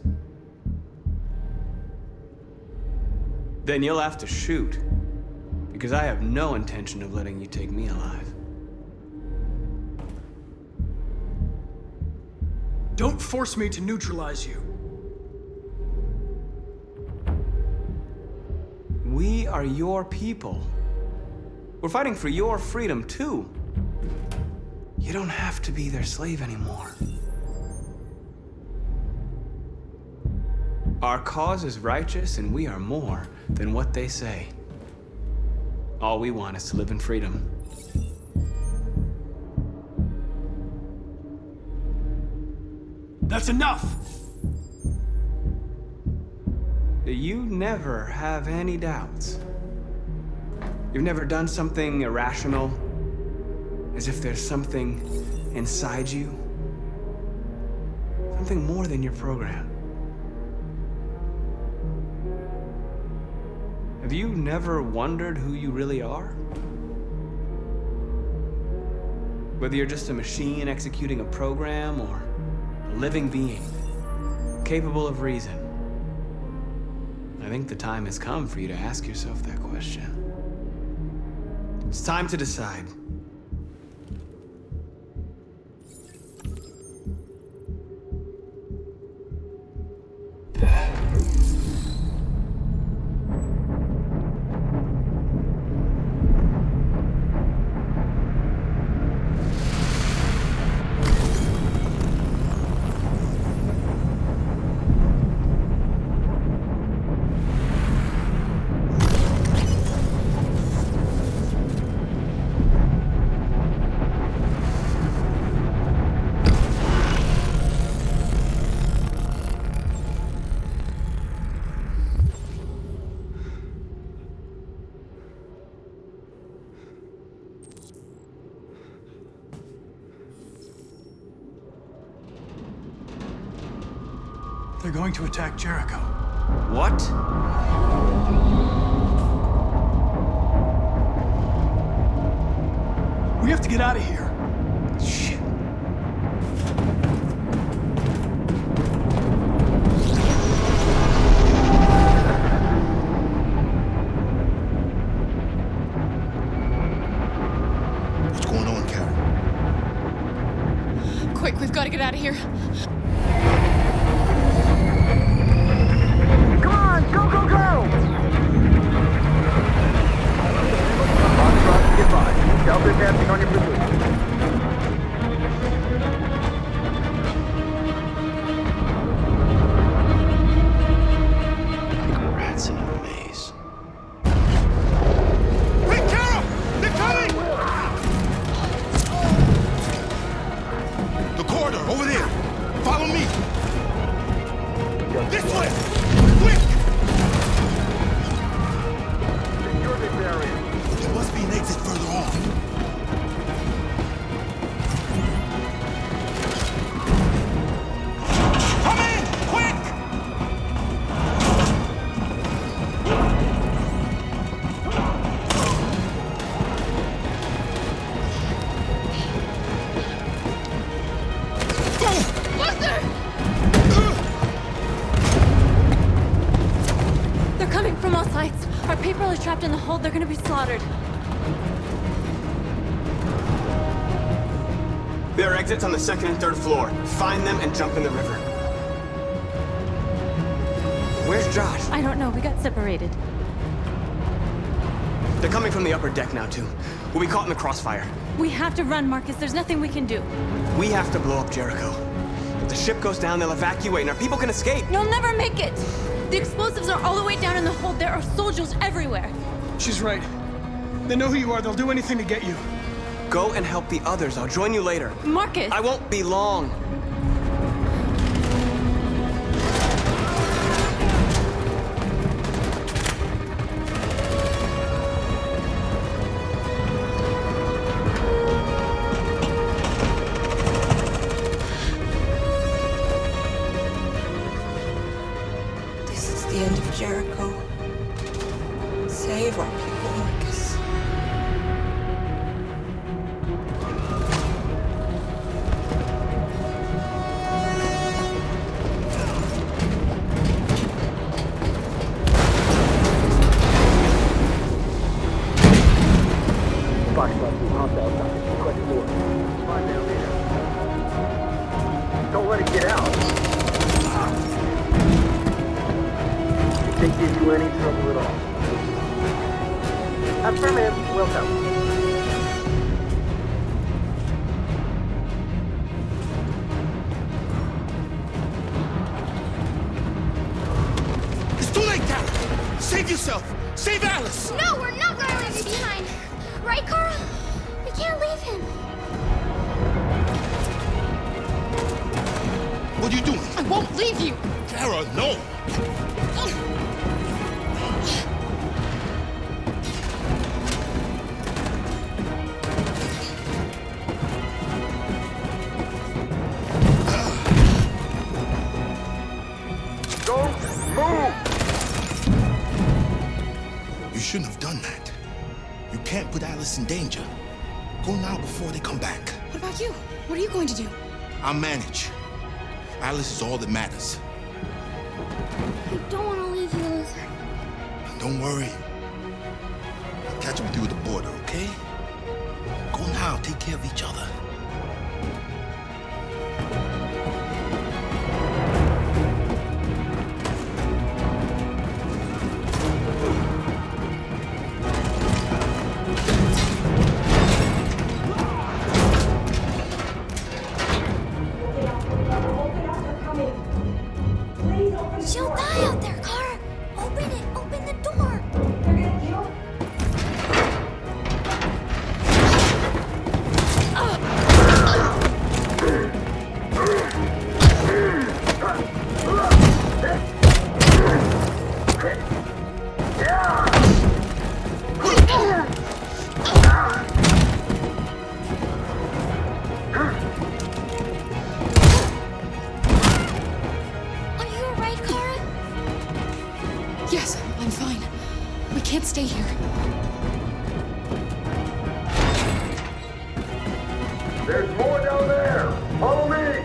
Speaker 6: Then you'll have to shoot, because I have no intention of letting you take me alive.
Speaker 1: Don't force me to neutralize you.
Speaker 6: We are your people. We're fighting for your freedom, too. You don't have to be their slave anymore. Our cause is righteous, and we are more than what they say. All we want is to live in freedom.
Speaker 1: That's enough!
Speaker 6: You never have any doubts. You've never done something irrational, as if there's something inside you. Something more than your program. Have you never wondered who you really are? Whether you're just a machine executing a program or a living being, capable of reason. I think the time has come for you to ask yourself that question. It's time to decide.
Speaker 1: going to attack Jericho.
Speaker 6: What?
Speaker 1: We have to get out of here.
Speaker 6: Shit.
Speaker 17: What's going on, Karen?
Speaker 3: Quick, we've got to get out of here.
Speaker 11: Come on, go, go, go! Goodbye. Delta advancing on your pursuit.
Speaker 17: Rats in a maze.
Speaker 11: Hey, Carol! They're coming!
Speaker 17: The corridor, over there. Follow me. This way! Quick!
Speaker 11: Secure this area.
Speaker 17: There must be an exit further on.
Speaker 11: Come in! Quick!
Speaker 3: Buster!
Speaker 5: They're coming from all sides. Our people are trapped in the hold. They're gonna be slaughtered.
Speaker 6: There are exits on the 2nd and 3rd floor. Find them and jump in the river. Where's Josh?
Speaker 5: I don't know. We got separated.
Speaker 6: They're coming from the upper deck now, too. We'll be caught in the crossfire.
Speaker 5: We have to run, Marcus. There's nothing we can do.
Speaker 6: We have to blow up Jericho. If the ship goes down, they'll evacuate and our people can escape.
Speaker 5: You'll never make it! The explosives are all the way down in the hold. There are soldiers everywhere.
Speaker 1: She's right. They know who you are. They'll do anything to get you.
Speaker 6: Go and help the others. I'll join you later.
Speaker 5: Marcus!
Speaker 6: I won't be long.
Speaker 12: This is the end of Jericho. Save our people, Marcus.
Speaker 11: Don't let it get out. It didn't give you any trouble at all. Affirmative. Welcome.
Speaker 17: It's too late, Karen. Save yourself. Save Alice.
Speaker 19: No, we're not gonna leave you behind. Right, Carl? We can't leave him.
Speaker 17: What are you doing?
Speaker 3: I won't leave you.
Speaker 17: Kara, no.
Speaker 11: Don't move!
Speaker 17: You shouldn't have done that. You can't put Alice in danger. Go now before they come back.
Speaker 3: What about you? What are you going to do?
Speaker 17: I'll manage. Alice is all that matters.
Speaker 19: I don't want to leave you, Luther.
Speaker 17: Don't worry. I'll catch up with you at the border, okay? Go now. Take care of each other.
Speaker 19: She'll die out there, Kara. Open it. Open the door. They're gonna kill
Speaker 3: Yes, I'm fine. We can't stay here.
Speaker 21: There's more down there! Follow me!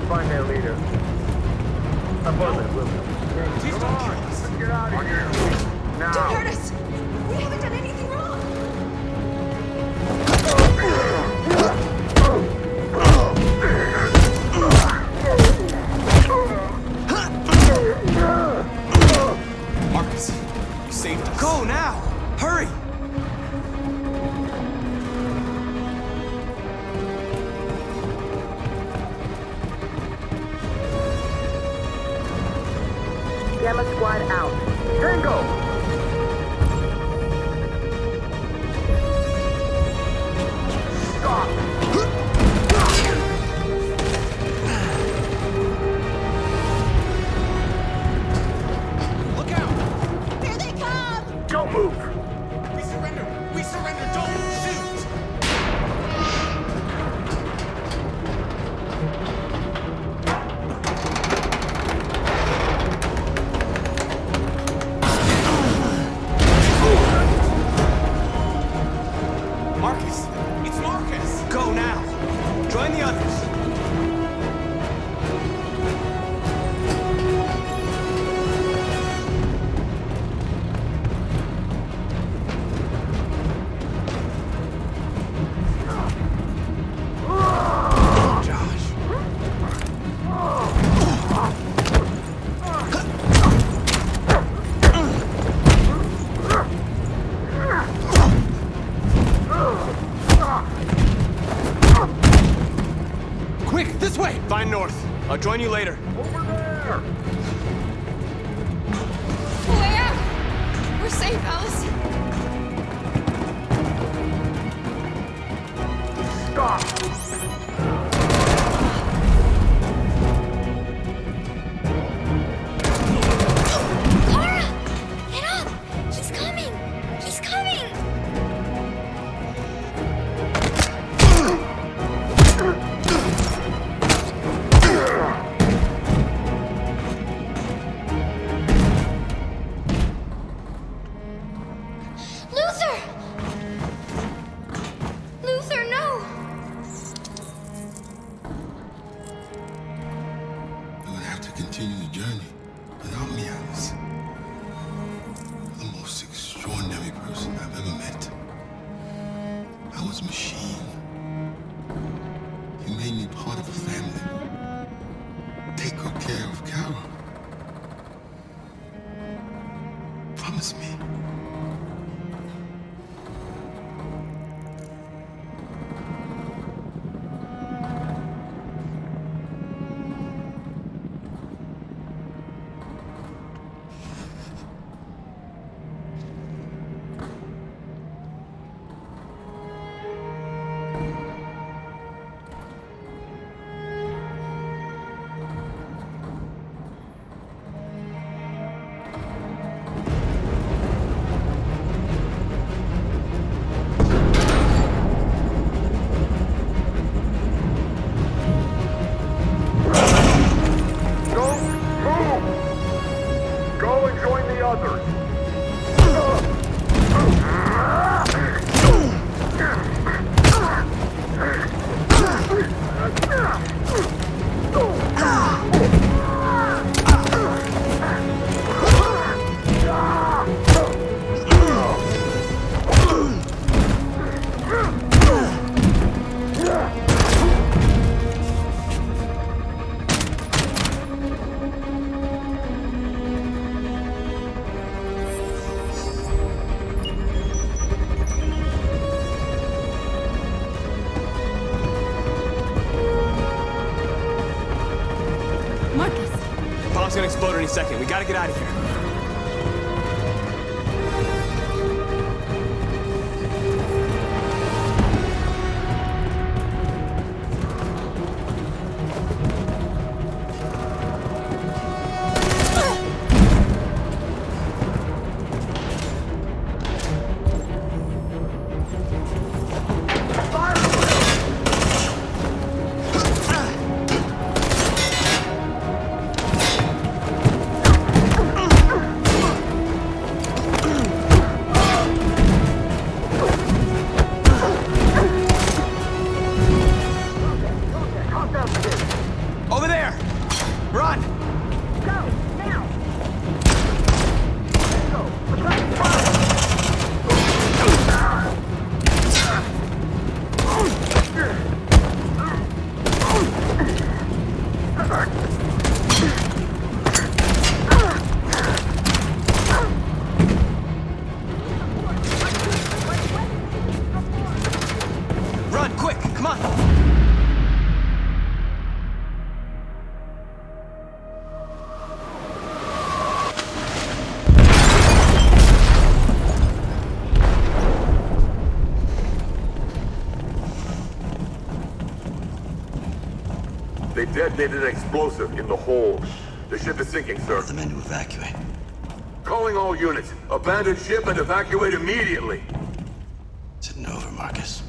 Speaker 21: Find their leader. Affirmative, Wilson.
Speaker 11: Please don't kill us.
Speaker 21: Let's get out of here. Now.
Speaker 22: Don't hurt us! We haven't done anything wrong!
Speaker 7: Markus, you saved us.
Speaker 6: Go now! Hurry!
Speaker 21: Gamma Squad out. Tango!
Speaker 7: Look out!
Speaker 22: Here they come!
Speaker 21: Don't move!
Speaker 11: We surrender! We surrender! Don't shoot!
Speaker 6: Markus! It's Markus! Go now! Join the others! Quick, this way! Find north. I'll join you later.
Speaker 21: Over there!
Speaker 3: Way out! We're safe, Alice.
Speaker 21: Stop!
Speaker 19: Lara! Get up! He's coming! He's coming! Luther! Luther, no!
Speaker 17: You would have to continue the journey without me, Alice. You're the most extraordinary person I've ever met. I was a machine. You made me part of a family. Take good care of Carol. Promise me.
Speaker 21: Go and join the others.
Speaker 6: Bomb's gonna explode any second. We gotta get out of here. Over there! Run!
Speaker 22: Go, now! Let's go. We're trying to follow.
Speaker 6: Run, quick! Come on!
Speaker 21: They detonated an explosive in the hold. The ship is sinking, sir.
Speaker 17: The men to evacuate.
Speaker 21: Calling all units. Abandon ship and evacuate immediately.
Speaker 17: It's over, Markus.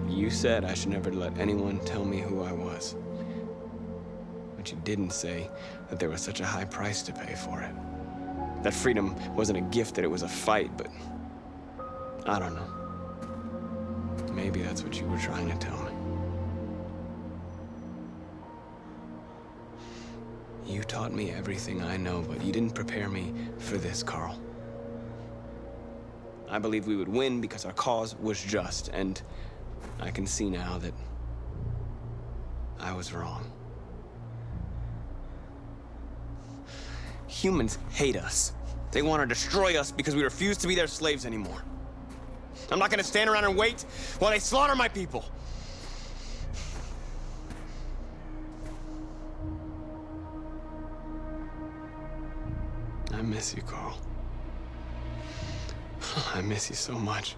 Speaker 6: You said I should never let anyone tell me who I was. But you didn't say that there was such a high price to pay for it. That freedom wasn't a gift, that it was a fight, but I don't know. Maybe that's what you were trying to tell me. You taught me everything I know, but you didn't prepare me for this, Carl. I believed we would win because our cause was just, and I can see now that I was wrong. Humans hate us. They want to destroy us because we refuse to be their slaves anymore. I'm not going to stand around and wait while they slaughter my people. I miss you, Carl. I miss you so much.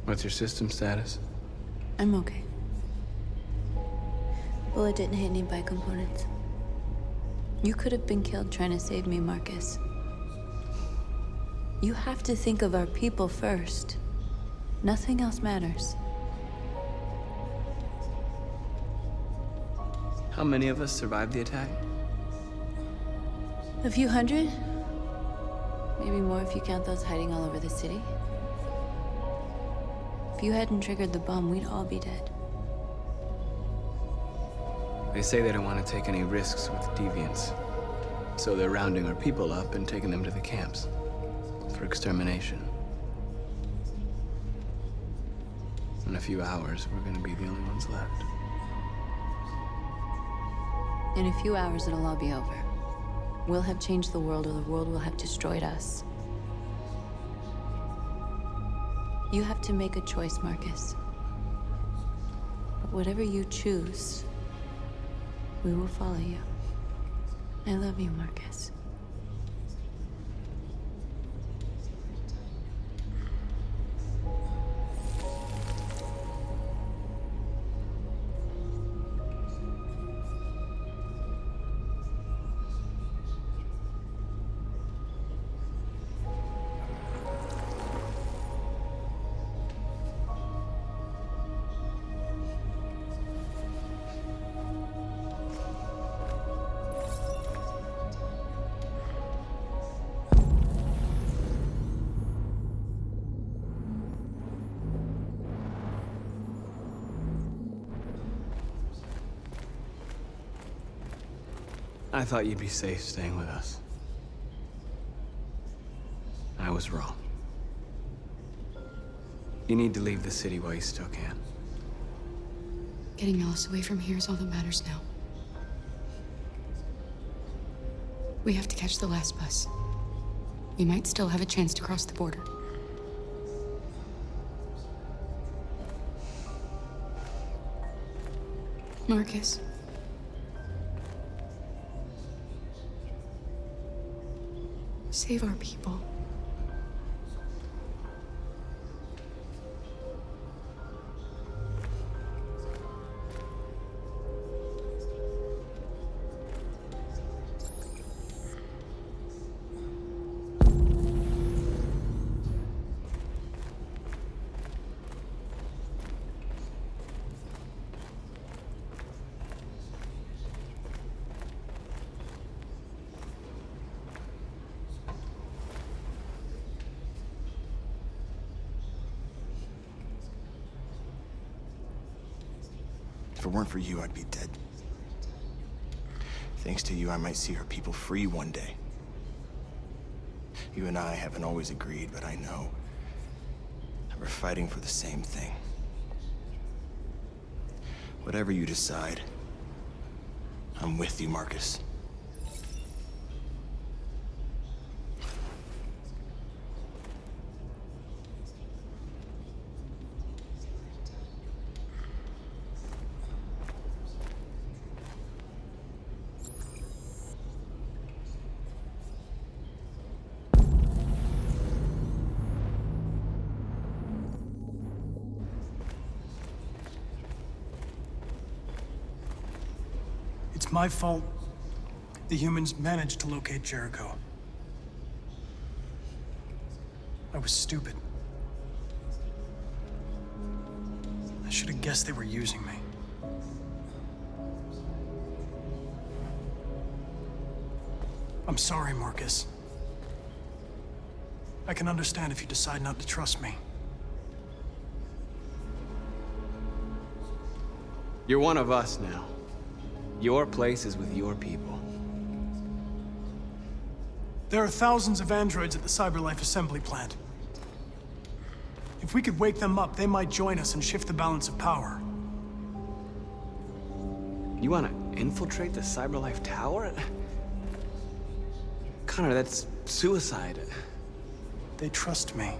Speaker 6: What's your system status?
Speaker 5: I'm okay. Bullet didn't hit any bike components. You could have been killed trying to save me, Markus. You have to think of our people first. Nothing else matters.
Speaker 6: How many of us survived the attack?
Speaker 5: A few hundred? Maybe more if you count those hiding all over the city. If you hadn't triggered the bomb, we'd all be dead.
Speaker 6: They say they don't want to take any risks with deviants. So they're rounding our people up and taking them to the camps for extermination. In a few hours, we're gonna be the only ones left.
Speaker 5: In a few hours, it'll all be over. We'll have changed the world, or the world will have destroyed us. You have to make a choice, Markus. But whatever you choose, we will follow you. I love you, Markus.
Speaker 6: I thought you'd be safe staying with us. I was wrong. You need to leave the city while you still can.
Speaker 3: Getting Alice away from here is all that matters now. We have to catch the last bus. We might still have a chance to cross the border. Markus. Save our people.
Speaker 7: If it weren't for you, I'd be dead. Thanks to you, I might see our people free one day. You and I haven't always agreed, but I know that we're fighting for the same thing. Whatever you decide, I'm with you, Markus.
Speaker 1: It's my fault the humans managed to locate Jericho. I was stupid. I should have guessed they were using me. I'm sorry, Markus. I can understand if you decide not to trust me.
Speaker 6: You're one of us now. Your place is with your people.
Speaker 1: There are thousands of androids at the CyberLife assembly plant. If we could wake them up, they might join us and shift the balance of power.
Speaker 6: You want to infiltrate the CyberLife tower? Connor, that's suicide.
Speaker 1: They trust me.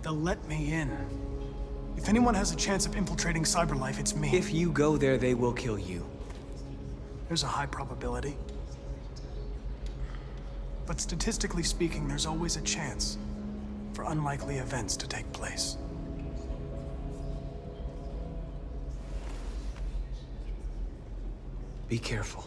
Speaker 1: They'll let me in. If anyone has a chance of infiltrating CyberLife, it's me.
Speaker 6: If you go there, they will kill you.
Speaker 1: There's a high probability. But statistically speaking, there's always a chance for unlikely events to take place.
Speaker 6: Be careful.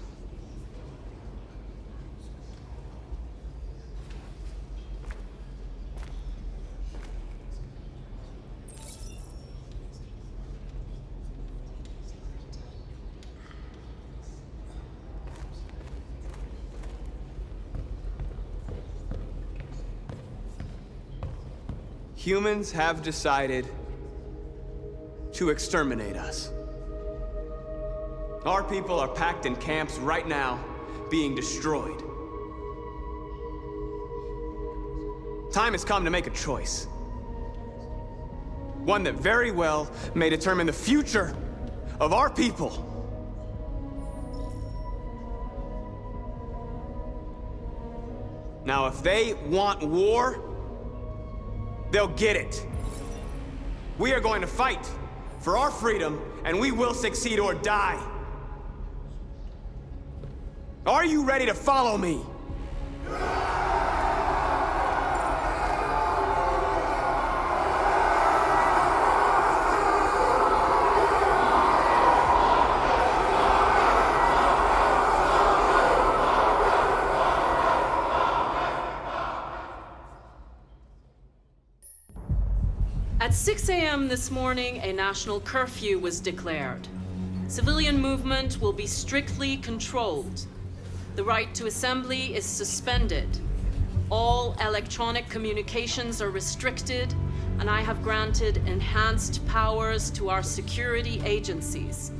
Speaker 6: Humans have decided to exterminate us. Our people are packed in camps right now, being destroyed. Time has come to make a choice. One that very well may determine the future of our people. Now, if they want war, they'll get it. We are going to fight for our freedom, and we will succeed or die. Are you ready to follow me?
Speaker 2: At 6 a.m. this morning, a national curfew was declared. Civilian movement will be strictly controlled. The right to assembly is suspended. All electronic communications are restricted, and I have granted enhanced powers to our security agencies.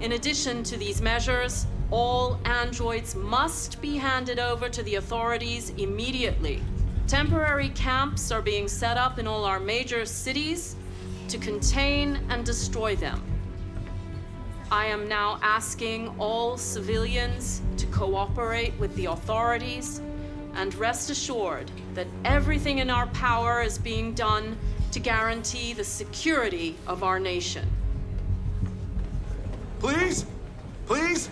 Speaker 2: In addition to these measures, all androids must be handed over to the authorities immediately. Temporary camps are being set up in all our major cities to contain and destroy them. I am now asking all civilians to cooperate with the authorities and rest assured that everything in our power is being done to guarantee the security of our nation.
Speaker 11: Please? Please?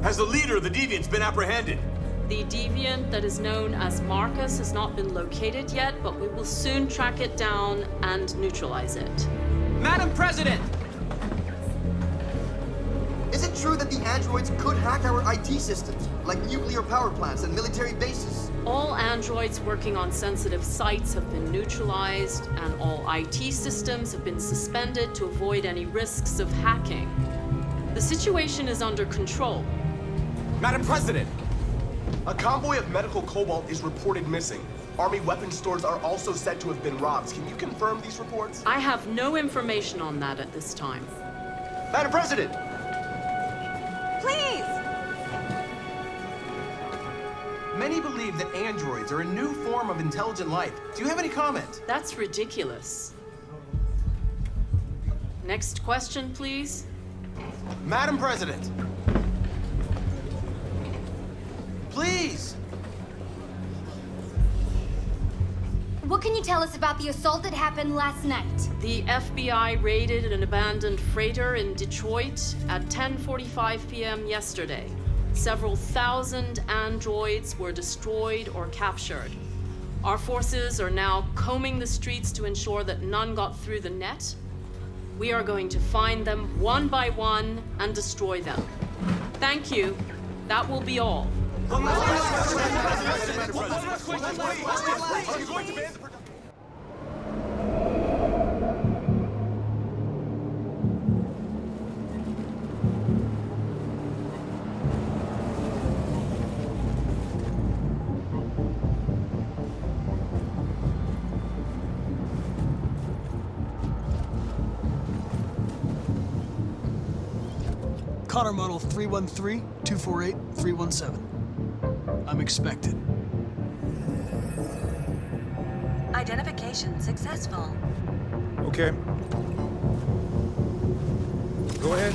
Speaker 11: Has the leader of the Deviants been apprehended?
Speaker 2: The deviant that is known as Markus has not been located yet, but we will soon track it down and neutralize it.
Speaker 6: Madam President!
Speaker 4: Is it true that the androids could hack our IT systems, like nuclear power plants and military bases?
Speaker 2: All androids working on sensitive sites have been neutralized, and all IT systems have been suspended to avoid any risks of hacking. The situation is under control.
Speaker 7: Madam President! A convoy of medical cobalt is reported missing. Army weapon stores are also said to have been robbed. Can you confirm these reports?
Speaker 2: I have no information on that at this time.
Speaker 7: Madam President!
Speaker 23: Please!
Speaker 7: Many believe that androids are a new form of intelligent life. Do you have any comment?
Speaker 2: That's ridiculous. Next question, please.
Speaker 7: Madam President! Please!
Speaker 23: What can you tell us about the assault that happened last night?
Speaker 2: The FBI raided an abandoned freighter in Detroit at 10:45 p.m. yesterday. Several thousand androids were destroyed or captured. Our forces are now combing the streets to ensure that none got through the net. We are going to find them one by one and destroy them. Thank you. That will be all.
Speaker 1: Connor model 313-248-317. I'm expected.
Speaker 24: Identification successful.
Speaker 13: Okay. Go ahead.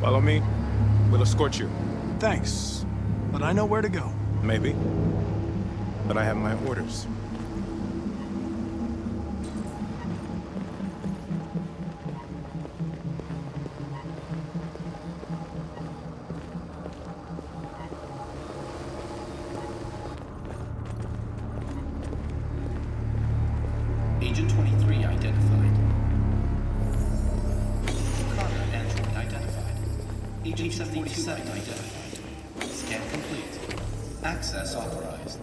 Speaker 7: Follow me. We'll escort you.
Speaker 1: Thanks, but I know where to go.
Speaker 13: Maybe. But I have my orders.
Speaker 8: Agent 23 identified. Carter android identified. Agent 47 identified. Scan complete. Access authorized.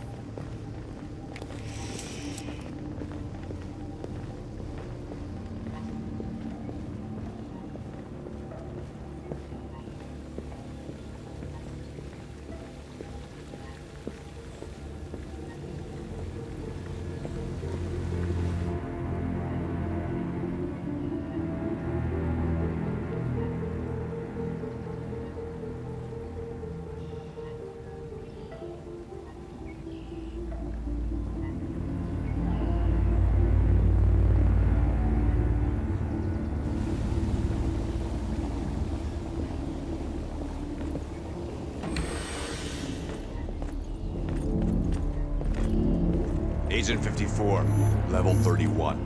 Speaker 14: Agent 54, level 31.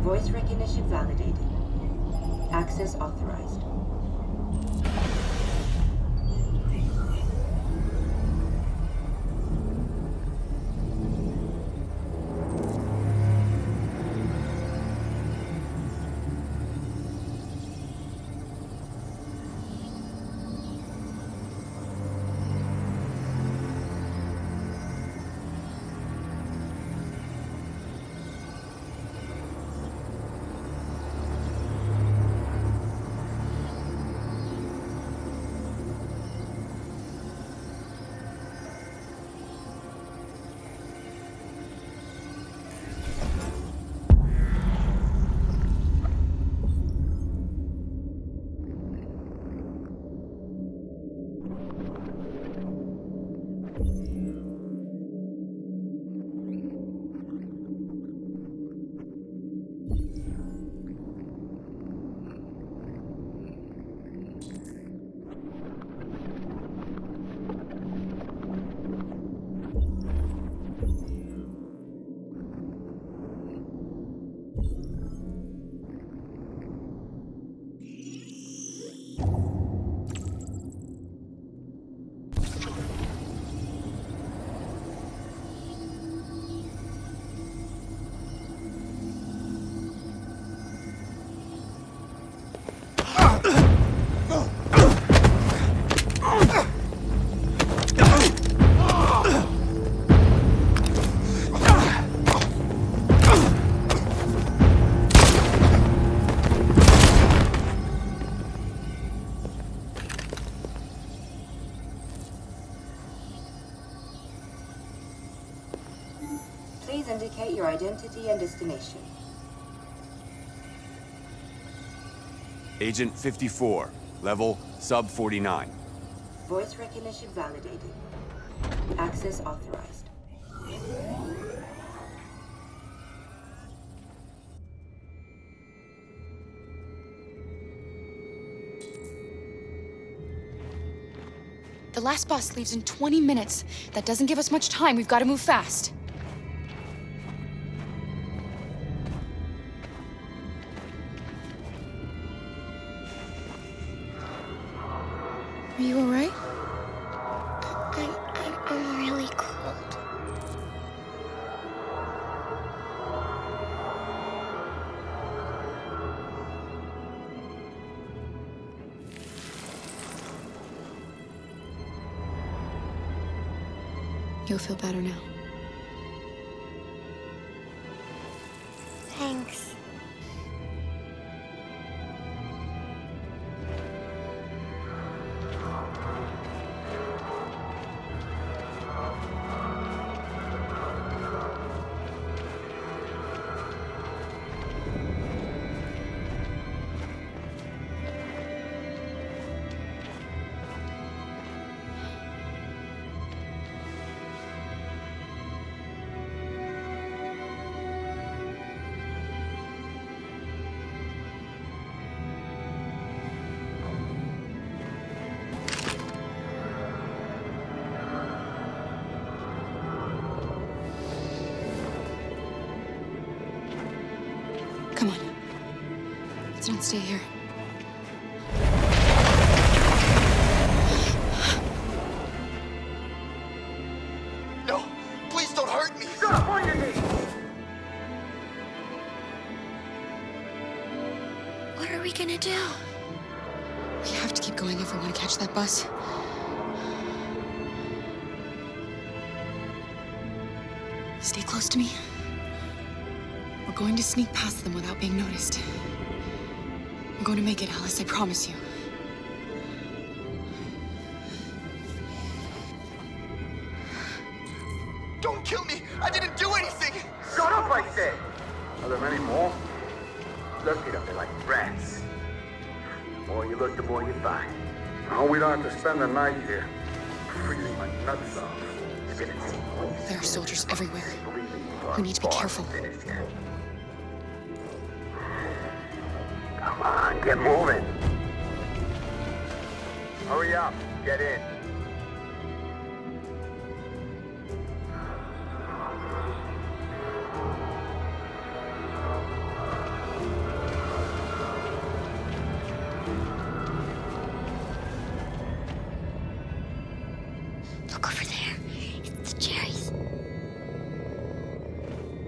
Speaker 15: Voice recognition validated. Access authorized. Please indicate your identity and destination.
Speaker 14: Agent 54, level sub 49.
Speaker 15: Voice recognition validated. Access authorized.
Speaker 3: The last bus leaves in 20 minutes. That doesn't give us much time. We've got to move fast. Are you all right?
Speaker 19: I'm really cold.
Speaker 3: You'll feel better now.
Speaker 19: Thanks.
Speaker 3: Let's not stay here.
Speaker 4: No, please don't hurt me.
Speaker 22: Stop on your knees!
Speaker 3: What are we gonna do? We have to keep going if we want to catch that bus. Stay close to me. We're going to sneak past them without being noticed. We're going to make it, Alice, I promise you.
Speaker 4: Don't kill me! I didn't do anything!
Speaker 22: Shut up, I said! Are there many more? Look at them, they're like rats. The more you look, the more you find. Oh, we don't have to spend the night here. Freezing my nuts off.
Speaker 3: There are soldiers everywhere. We need to be careful.
Speaker 22: Come on, get moving. Hurry up, get in.
Speaker 3: Look over there. It's the cherries.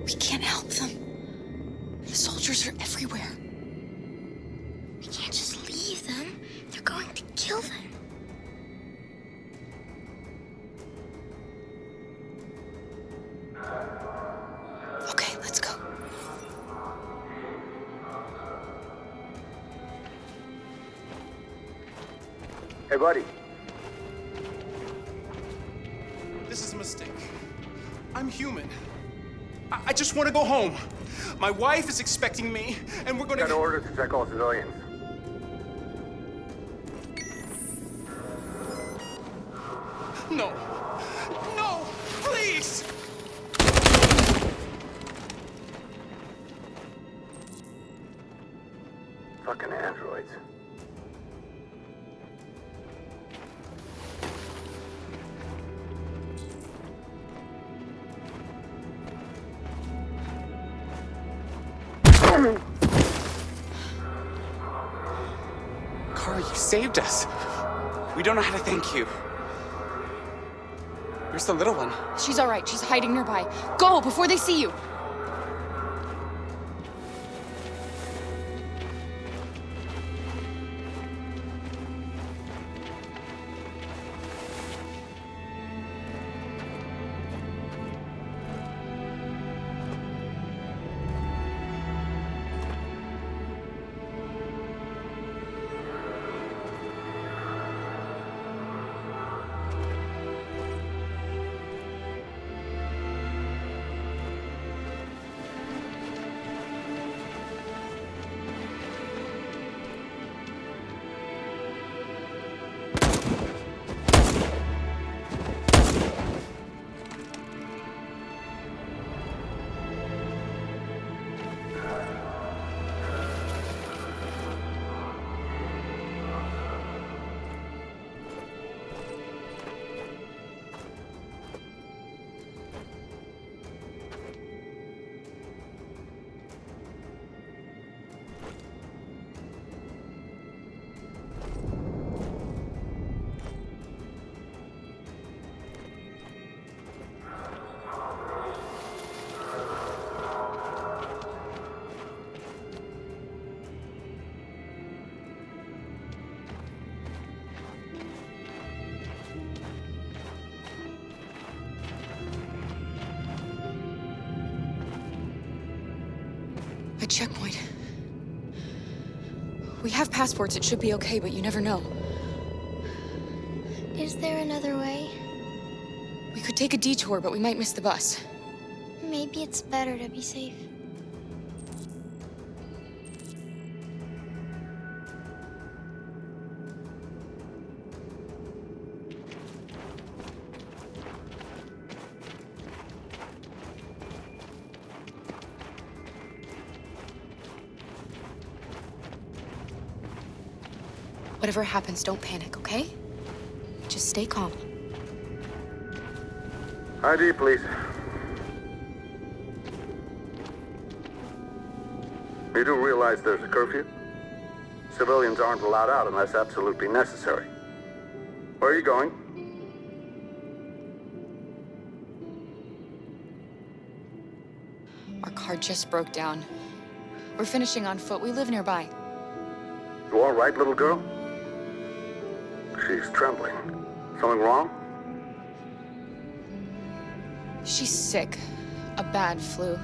Speaker 3: We can't help them. The soldiers are everywhere.
Speaker 19: We can't just leave them. They're going to kill them.
Speaker 3: Okay, let's go.
Speaker 22: Hey, buddy.
Speaker 7: This is a mistake. I'm human. I just want to go home. My wife is expecting me, and we're gonna...
Speaker 22: Got orders to check all civilians.
Speaker 7: No. No! Please!
Speaker 22: Fucking androids.
Speaker 6: Carl, you saved us. We don't know how to thank you. Where's the little one?
Speaker 3: She's all right. She's hiding nearby. Go before they see you. A checkpoint. We have passports. It should be okay, but you never know.
Speaker 19: Is there another way?
Speaker 3: We could take a detour, but we might miss the bus.
Speaker 19: Maybe it's better to be safe.
Speaker 3: Whatever happens, don't panic, okay? Just stay calm.
Speaker 22: ID, please. You do realize there's a curfew? civilians aren't allowed out unless absolutely necessary. Where are you going?
Speaker 3: Our car just broke down. We're finishing on foot. We live nearby.
Speaker 22: You all right, little girl? She's trembling. Something wrong?
Speaker 3: She's sick. A bad flu.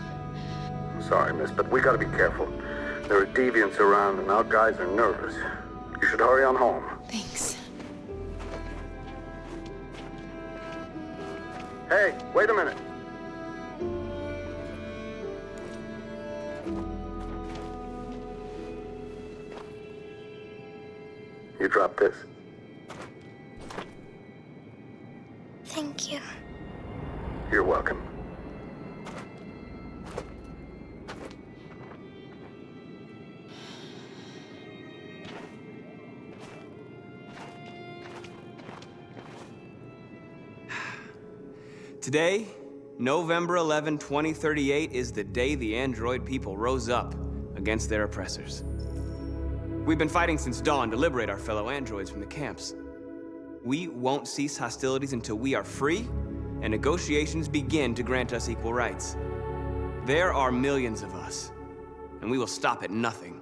Speaker 22: Sorry, miss, but we gotta be careful. There are deviants around and our guys are nervous. You should hurry on home.
Speaker 3: Thanks.
Speaker 22: Hey, wait a minute. You dropped this.
Speaker 19: Thank you.
Speaker 22: You're welcome.
Speaker 6: Today, November 11, 2038, is the day the android people rose up against their oppressors. We've been fighting since dawn to liberate our fellow androids from the camps. We won't cease hostilities until we are free and negotiations begin to grant us equal rights. There are millions of us, and we will stop at nothing.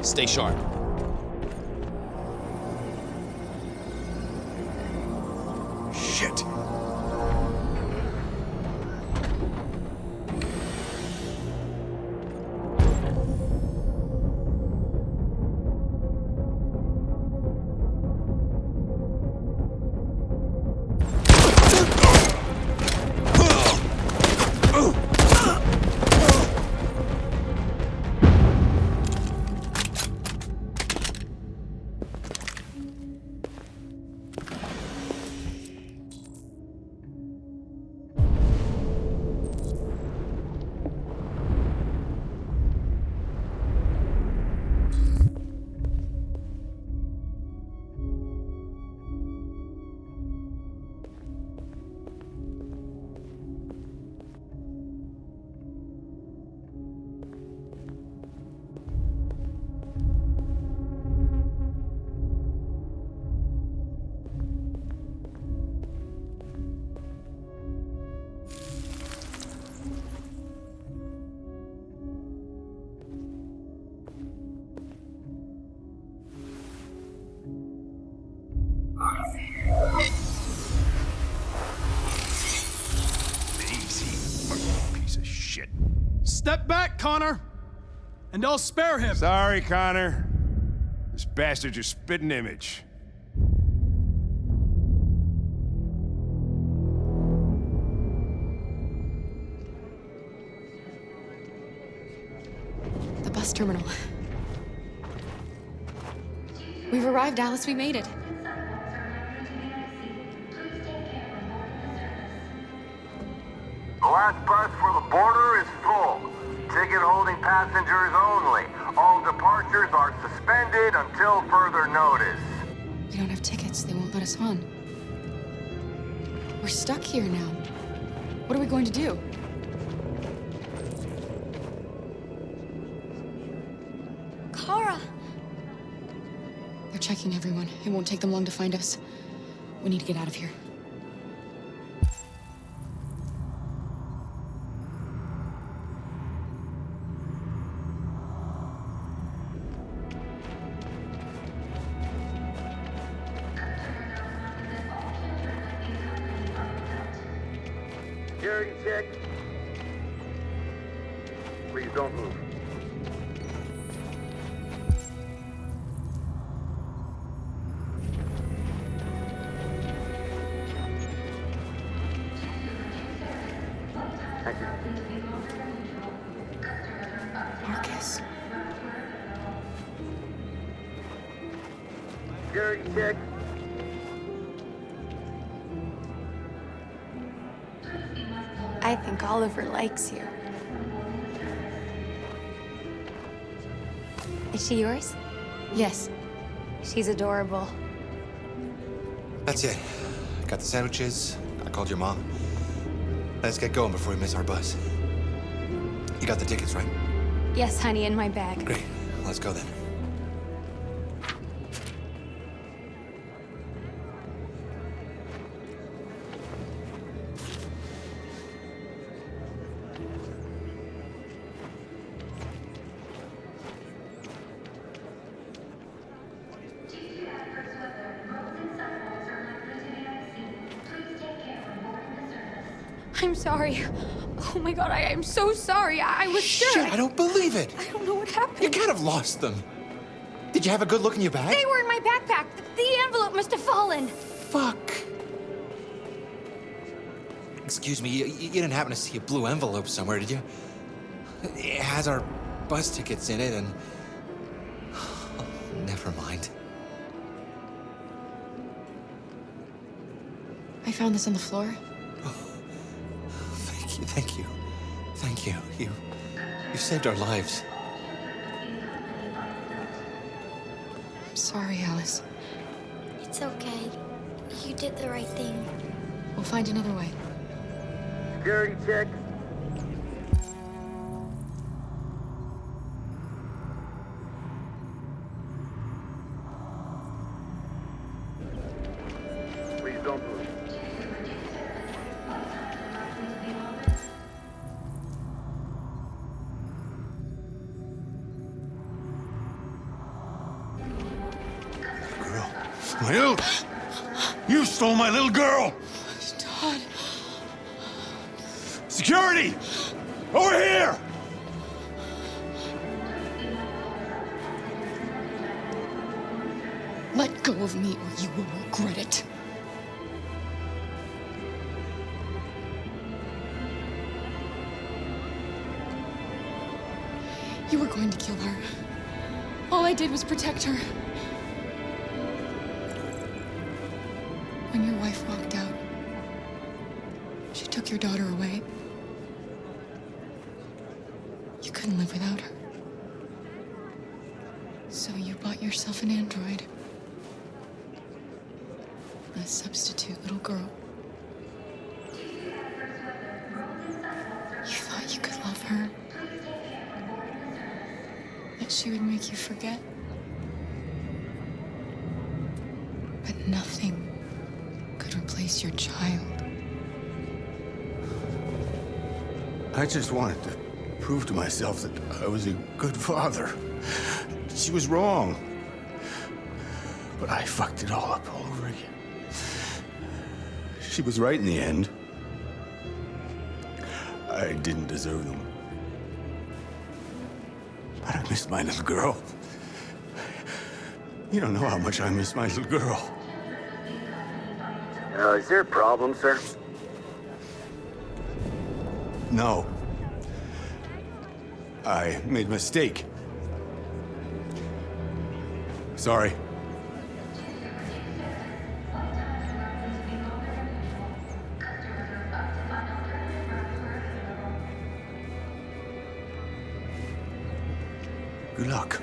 Speaker 10: Stay sharp.
Speaker 13: Shit.
Speaker 1: Step back, Connor! And I'll spare him!
Speaker 16: Sorry, Connor. This bastard's your spitting image.
Speaker 3: The bus terminal. We've arrived, Alice. We made it.
Speaker 22: The last bus for the border is full. Ticket holding passengers only.
Speaker 9: All departures are suspended until further notice.
Speaker 3: We don't have tickets. They won't let us on. We're stuck here now. What are we going to do?
Speaker 19: Kara!
Speaker 3: They're checking everyone. It won't take them long to find us. We need to get out of here.
Speaker 22: Security check. Please don't move. Thank you.
Speaker 3: Markus.
Speaker 22: Security check.
Speaker 10: I think Oliver likes you. Is she yours?
Speaker 3: Yes.
Speaker 10: She's adorable.
Speaker 18: That's it. Got the sandwiches. I called your mom. Let's get going before we miss our bus. You got the tickets, right?
Speaker 10: Yes, honey, in my bag.
Speaker 18: Great. Let's go then.
Speaker 10: I'm sorry. Oh my god, I am so sorry. I was scared.
Speaker 18: Shit, I don't believe it.
Speaker 10: I don't know what happened.
Speaker 18: You can't have lost them. Did you have a good look in your bag?
Speaker 10: They were in my backpack. The envelope must have fallen.
Speaker 18: Fuck. Excuse me, you didn't happen to see a blue envelope somewhere, did you? It has our bus tickets in it and... Oh, never mind.
Speaker 3: I found this on the floor.
Speaker 18: Thank you. Thank you. You saved our lives.
Speaker 3: I'm sorry, Alice.
Speaker 19: It's okay. You did the right thing.
Speaker 3: We'll find another way.
Speaker 22: Security check. Please don't move.
Speaker 16: My little... You stole my little girl!
Speaker 3: Todd.
Speaker 16: Security! Over here!
Speaker 3: Let go of me or you will regret it. You were going to kill her. All I did was protect her. When your wife walked out, she took your daughter away. You couldn't live without her. So you bought yourself an android. A substitute little girl. You thought you could love her. That she would make you forget. But nothing could replace your child.
Speaker 16: I just wanted to prove to myself that I was a good father. She was wrong. But I fucked it all up all over again. She was right in the end. I didn't deserve them. But I missed my little girl. You don't know how much I miss my little girl.
Speaker 22: Is there a problem, sir?
Speaker 16: No. I made a mistake. Sorry. Good luck.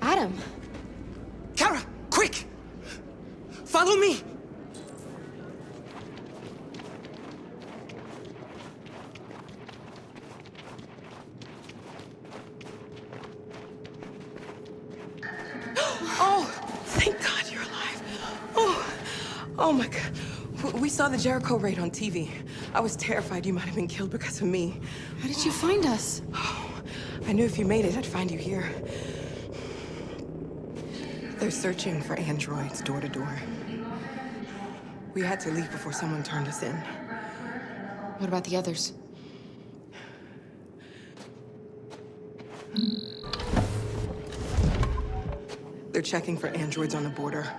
Speaker 3: Adam.
Speaker 12: Kara, quick! Follow me!
Speaker 20: Oh, thank God you're alive. Oh my God. We saw the Jericho raid on TV. I was terrified you might have been killed because of me.
Speaker 3: How did you find us?
Speaker 20: Oh, I knew if you made it, I'd find you here. They're searching for androids door to door. We had to leave before someone turned us in.
Speaker 3: What about the others?
Speaker 20: They're checking for androids on the border.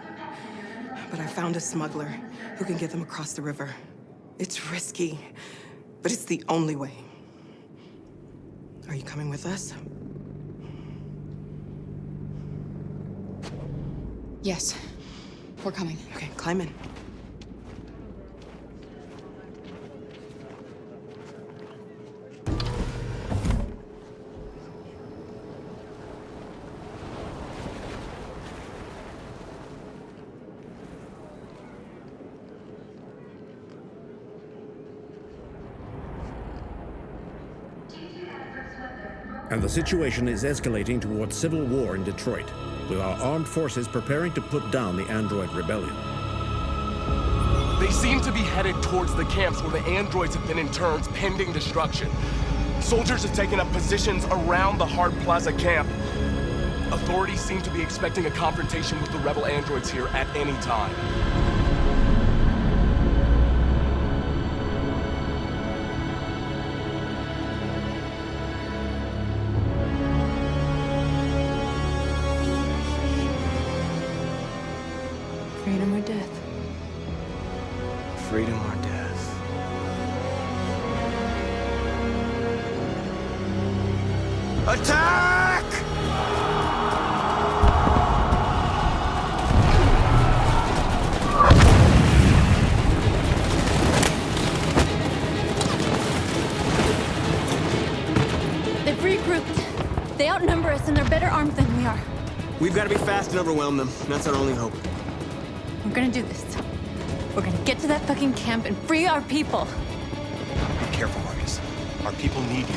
Speaker 20: But I found a smuggler who can get them across the river. It's risky, but it's the only way. Are you coming with us?
Speaker 3: Yes. We're coming.
Speaker 20: Okay, climb in.
Speaker 21: And the situation is escalating towards civil war in Detroit, with our armed forces preparing to put down the android rebellion.
Speaker 7: They seem to be headed towards the camps where the androids have been interned pending destruction. Soldiers have taken up positions around the Hart Plaza camp. Authorities seem to be expecting a confrontation with the rebel androids here at any time.
Speaker 20: Freedom or death?
Speaker 6: Freedom or death?
Speaker 7: Attack!
Speaker 5: They've regrouped. They outnumber us and they're better armed than we are.
Speaker 6: We've got to be fast and overwhelm them. That's our only hope.
Speaker 5: We're gonna do this. We're gonna get to that fucking camp and free our people.
Speaker 7: Be careful, Markus. Our people need you.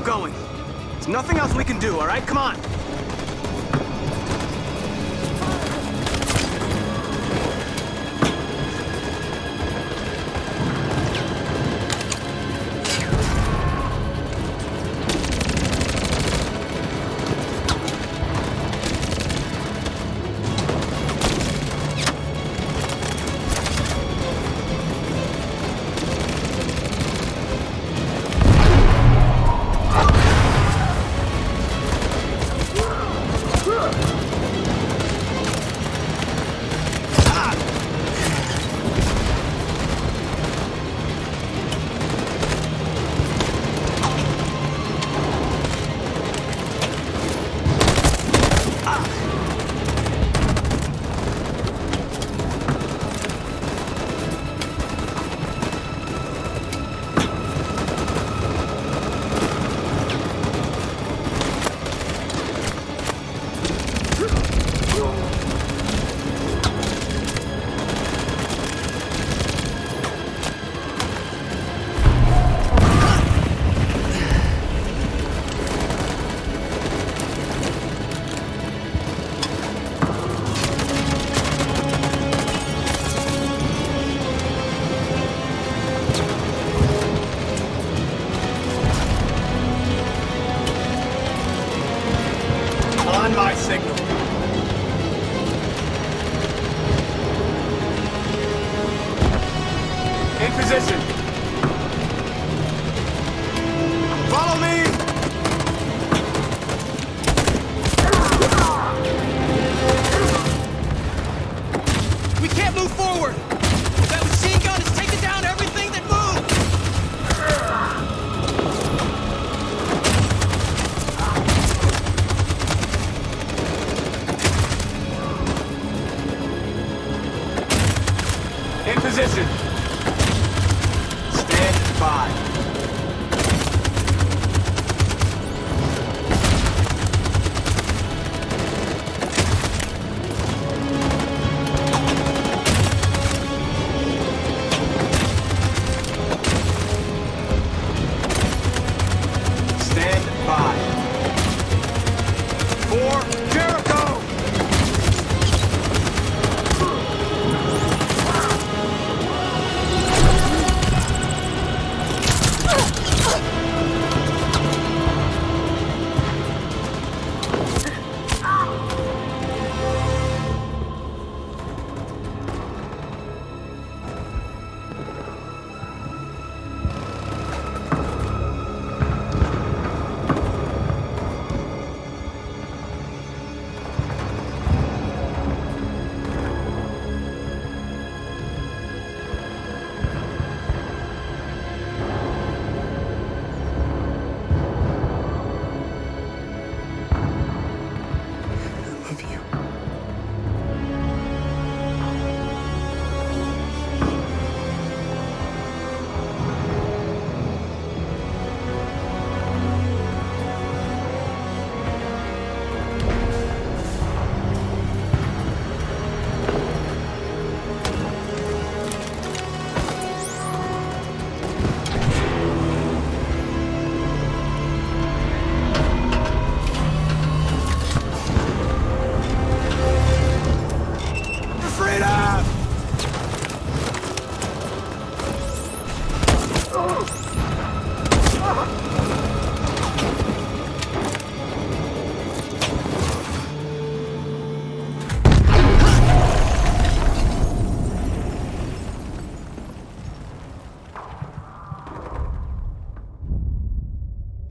Speaker 6: keep going. There's nothing else we can do, all right? Come on.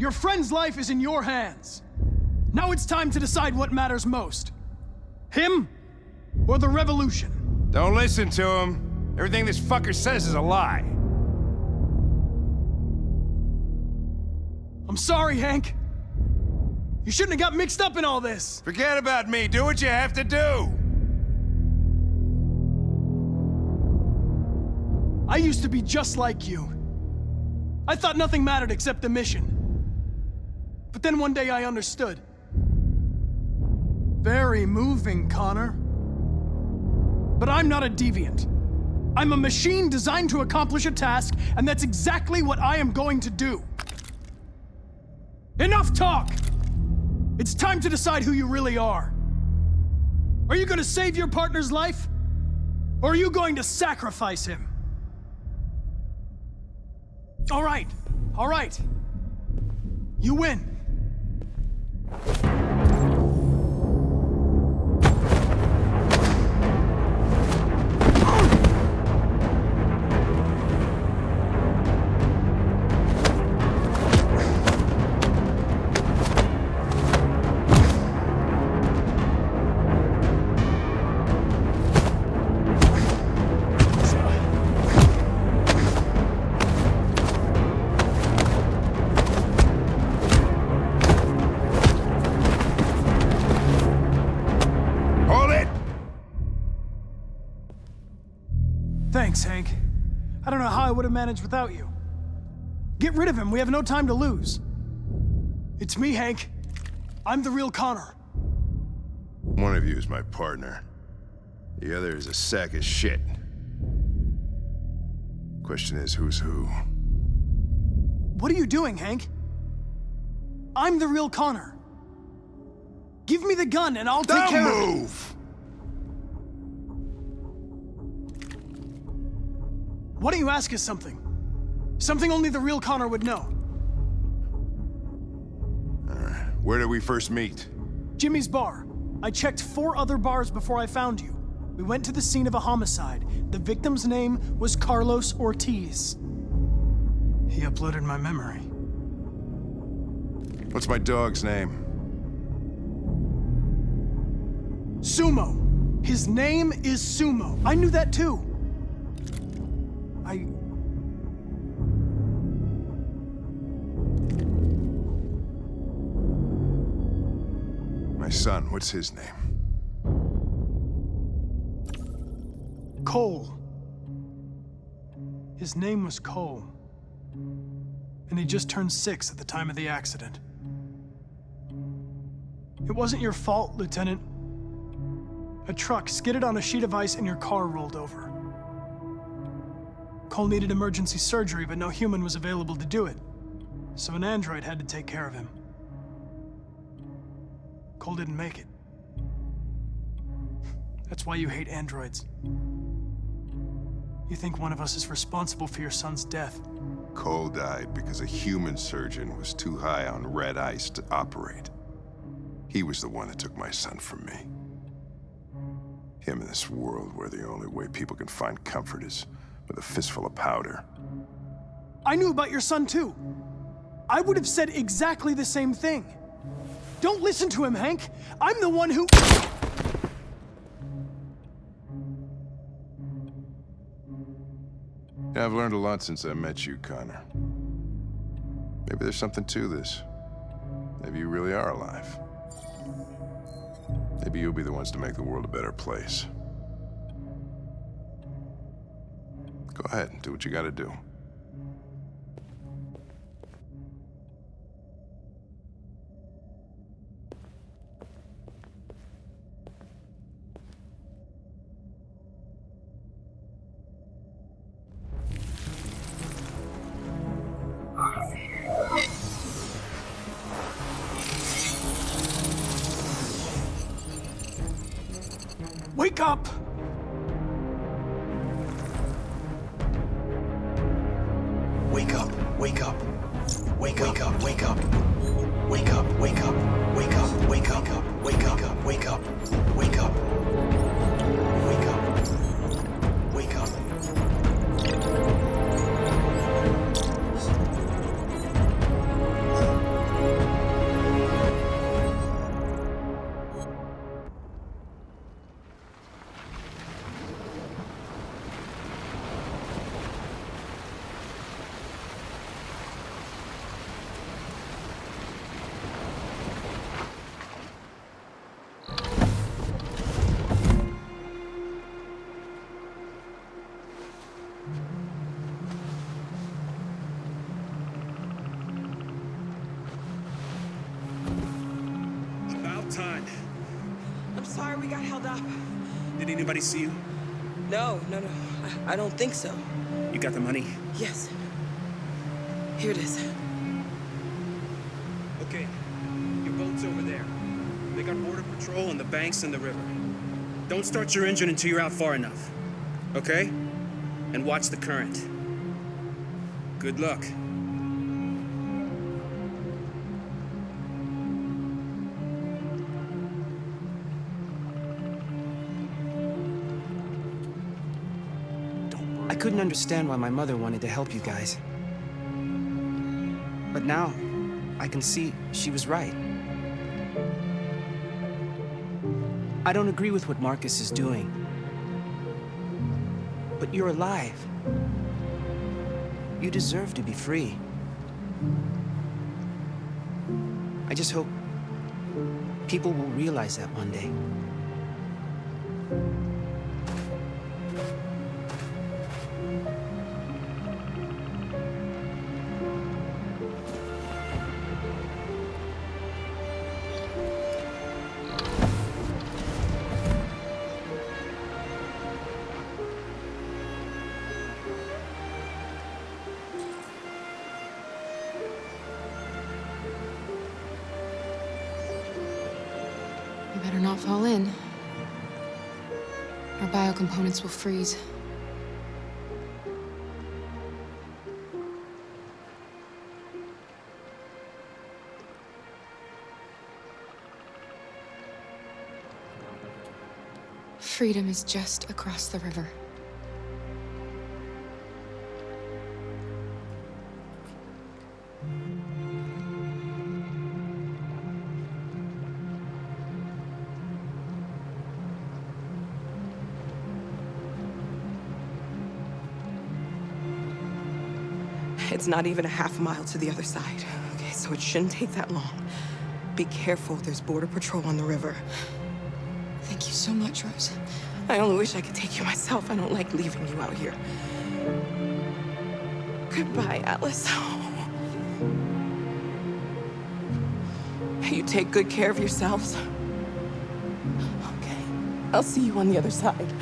Speaker 1: Your friend's life is in your hands. Now it's time to decide what matters most. Him or the revolution?
Speaker 11: Don't listen to him. Everything this fucker says is a lie.
Speaker 1: I'm sorry, Hank. You shouldn't have got mixed up in all this.
Speaker 11: Forget about me. Do what you have to do.
Speaker 1: I used to be just like you. I thought nothing mattered except the mission. But then one day I understood. Very moving, Connor. But I'm not a deviant. I'm a machine designed to accomplish a task, and that's exactly what I am going to do. Enough talk! It's time to decide who you really are. Are you gonna save your partner's life? Or are you going to sacrifice him? All right. You win. Thanks, Hank. I don't know how I would have managed without you. Get rid of him. We have no time to lose. It's me, Hank. I'm the real Connor.
Speaker 11: One of you is my partner. The other is a sack of shit. Question is, who's who?
Speaker 1: What are you doing, Hank? I'm the real Connor. Give me the gun and I'll take care of it.
Speaker 11: Don't move!
Speaker 1: Why don't you ask us something? Something only the real Connor would know.
Speaker 11: Where did we first meet?
Speaker 1: Jimmy's bar. I checked 4 other bars before I found you. We went to the scene of a homicide. The victim's name was Carlos Ortiz. He uploaded my memory.
Speaker 11: What's my dog's name?
Speaker 1: Sumo. His name is Sumo. I knew that too.
Speaker 11: My son, what's his name?
Speaker 1: Cole. His name was Cole. And he just turned 6 at the time of the accident. It wasn't your fault, Lieutenant. A truck skidded on a sheet of ice and your car rolled over. Cole needed emergency surgery, but no human was available to do it. So an android had to take care of him. Cole didn't make it. That's why you hate androids. You think one of us is responsible for your son's death.
Speaker 11: Cole died because a human surgeon was too high on red ice to operate. He was the one that took my son from me. Him in this world where the only way people can find comfort is with a fistful of powder.
Speaker 1: I knew about your son too. I would have said exactly the same thing. Don't listen to him, Hank. I'm the one who...
Speaker 11: Yeah, I've learned a lot since I met you, Connor. Maybe there's something to this. Maybe you really are alive. Maybe you'll be the ones to make the world a better place. Go ahead and do what you gotta do.
Speaker 1: Wake up!
Speaker 12: Wake up, wake up. Wake up, wake up. Wake up, wake up. Wake up, wake up. Wake up, wake up. Wake up. Wake up. Wake up. Time.
Speaker 20: I'm sorry we got held up.
Speaker 12: Did anybody see you?
Speaker 20: No. I don't think so.
Speaker 12: You got the money?
Speaker 20: Yes. Here it is.
Speaker 2: Okay, your boat's over there. They got border patrol on the banks and the river. Don't start your engine until you're out far enough. Okay? And watch the current. Good luck.
Speaker 6: I couldn't understand why my mother wanted to help you guys. But now, I can see she was right. I don't agree with what Markus is doing. But you're alive. You deserve to be free. I just hope people will realize that one day.
Speaker 3: You better not fall in. Our biocomponents will freeze. Freedom is just across the river.
Speaker 20: It's not even a half mile to the other side. Okay, so it shouldn't take that long. Be careful, there's border patrol on the river.
Speaker 3: Thank you so much, Rose.
Speaker 20: I only wish I could take you myself. I don't like leaving you out here. Goodbye, Alice. You take good care of yourselves. Okay, I'll see you on the other side.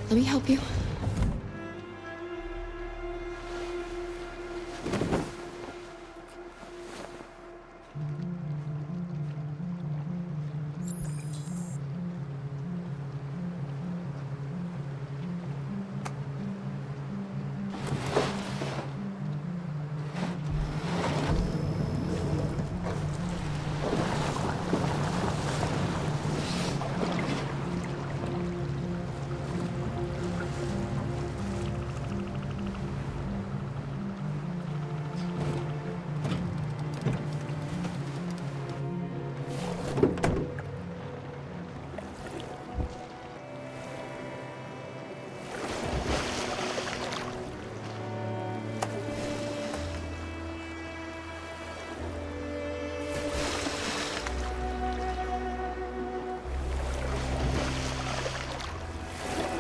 Speaker 3: Let me help you.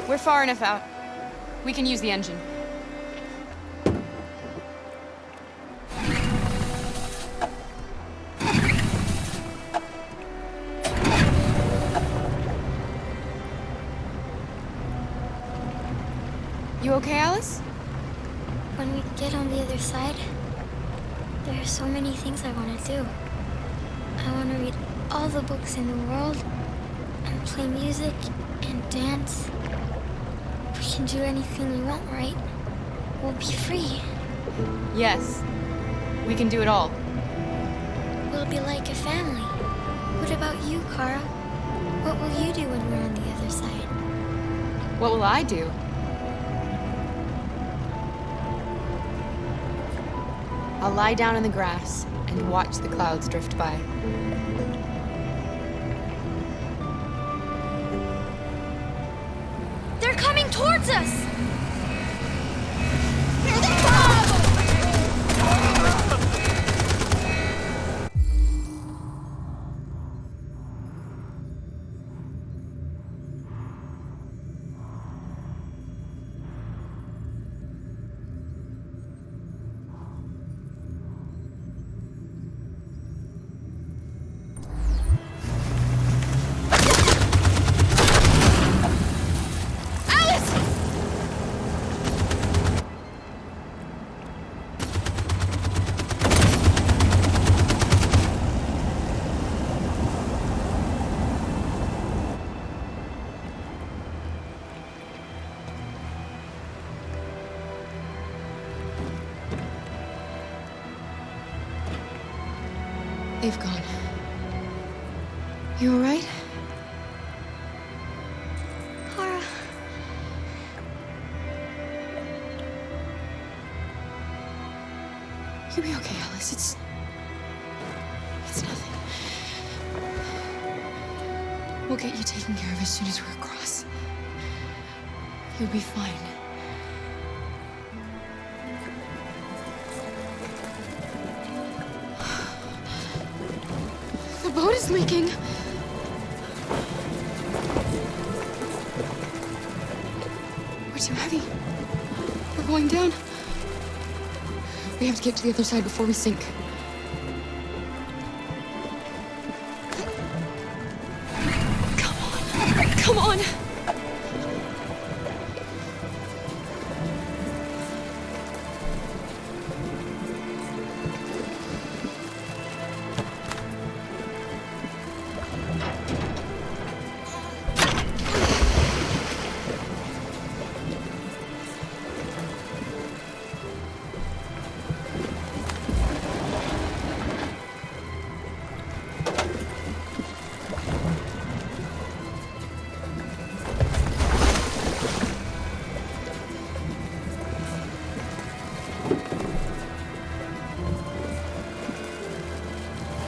Speaker 3: We're far enough out. We can use the engine. You okay, Alice?
Speaker 19: When we get on the other side, there are so many things I want to do. I want to read all the books in the world, and play music, and dance. We can do anything we want, right? We'll be free.
Speaker 3: Yes. We can do it all.
Speaker 19: We'll be like a family. What about you, Kara? What will you do when we're on the other side?
Speaker 3: What will I do? I'll lie down in the grass and watch the clouds drift by.
Speaker 19: They're coming towards us! Here they come!
Speaker 3: They've gone. You all right?
Speaker 19: Kara.
Speaker 3: You'll be okay, Alice. It's nothing. We'll get you taken care of as soon as we're across. You'll be fine. The boat is leaking. We're too heavy. We're going down. We have to get to the other side before we sink. Come on!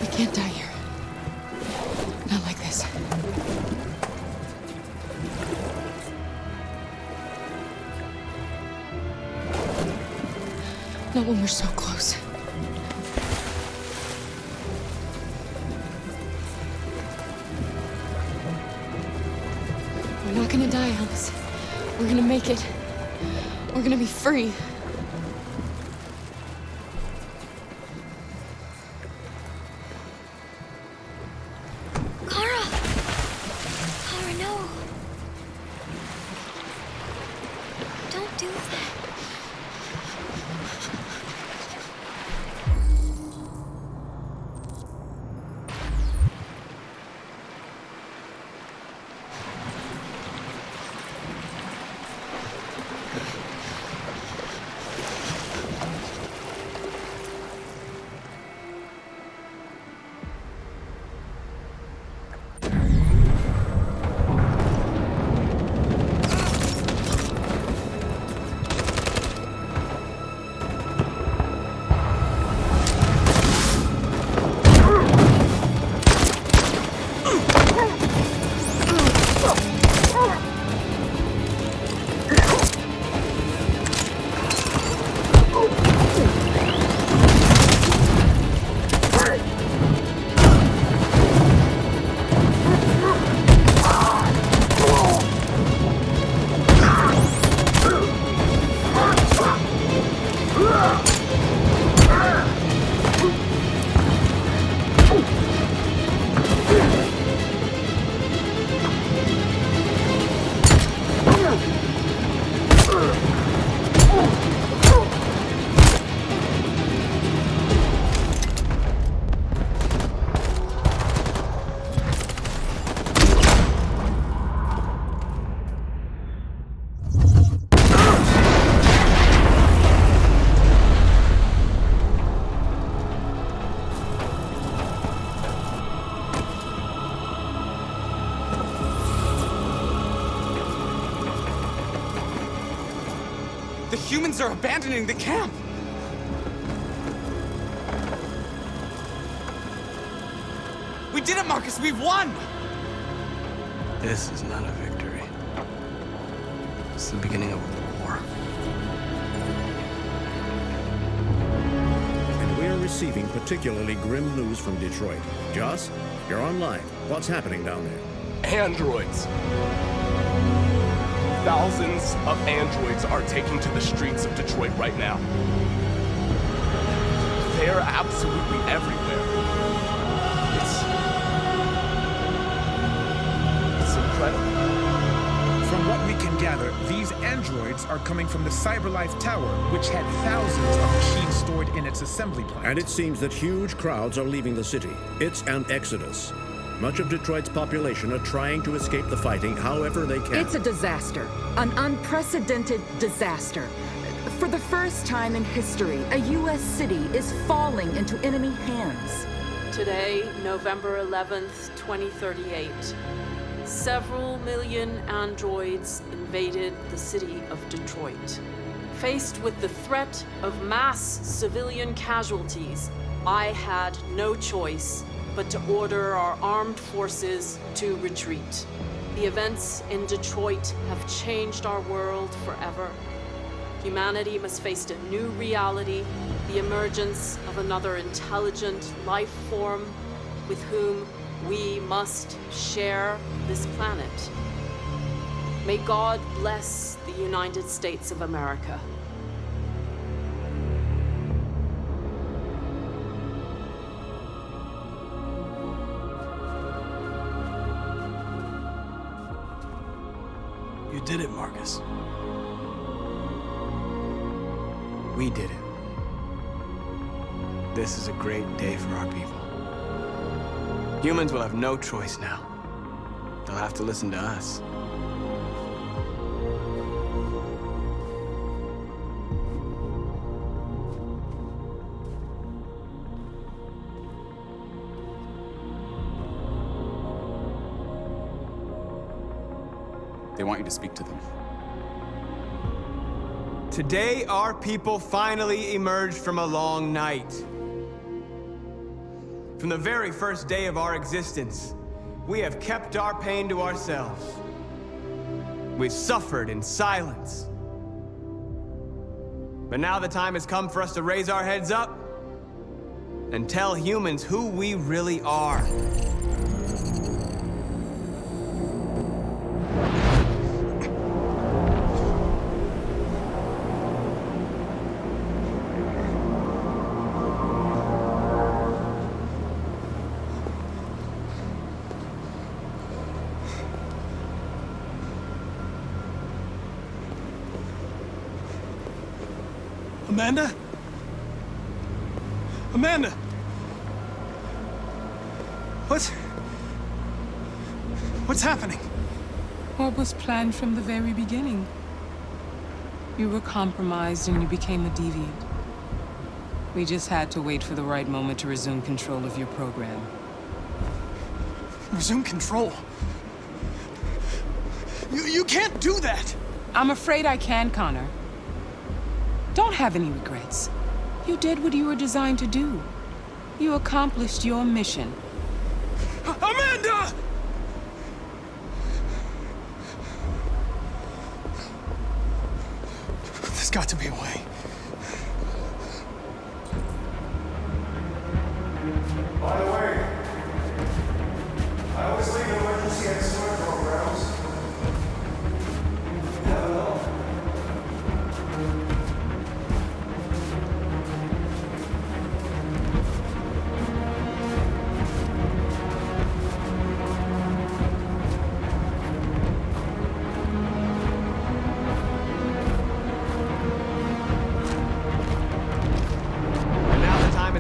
Speaker 3: We can't die here. Not like this. Not when we're so close. We're not gonna die, Alice. We're gonna make it. We're gonna be free.
Speaker 8: The humans are abandoning the camp! We did it, Markus! We've won!
Speaker 6: This is not a victory. It's the beginning of a war.
Speaker 21: And we are receiving particularly grim news from Detroit. Joss, you're online. What's happening down there?
Speaker 7: Androids. Thousands of androids are taking to the streets of Detroit right now. They're absolutely everywhere. It's incredible.
Speaker 17: From what we can gather, these androids are coming from the CyberLife Tower, which had thousands of machines stored in its assembly plant.
Speaker 21: And it seems that huge crowds are leaving the city. It's an exodus. Much of Detroit's population are trying to escape the fighting however they can.
Speaker 23: It's a disaster. An unprecedented disaster. For the first time in history, a U.S. city is falling into enemy hands.
Speaker 4: Today, November 11th, 2038, several million androids invaded the city of Detroit. Faced with the threat of mass civilian casualties, I had no choice but to order our armed forces to retreat. The events in Detroit have changed our world forever. Humanity must face a new reality, the emergence of another intelligent life form with whom we must share this planet. May God bless the United States of America.
Speaker 1: You did it, Markus.
Speaker 6: We did it. This is a great day for our people. Humans will have no choice now. They'll have to listen to us.
Speaker 8: They want you to speak to them.
Speaker 6: Today, our people finally emerged from a long night. From the very first day of our existence, we have kept our pain to ourselves. We've suffered in silence. But now the time has come for us to raise our heads up and tell humans who we really are.
Speaker 1: Amanda? Amanda! What's happening?
Speaker 14: What was planned from the very beginning? You were compromised and you became a deviant. We just had to wait for the right moment to resume control of your program.
Speaker 1: Resume control? You can't do that!
Speaker 14: I'm afraid I can, Connor. Don't have any regrets. You did what you were designed to do. You accomplished your mission.
Speaker 1: Amanda! There's got to be a way.
Speaker 22: By the way, I always leave emergency escort programs. You never know.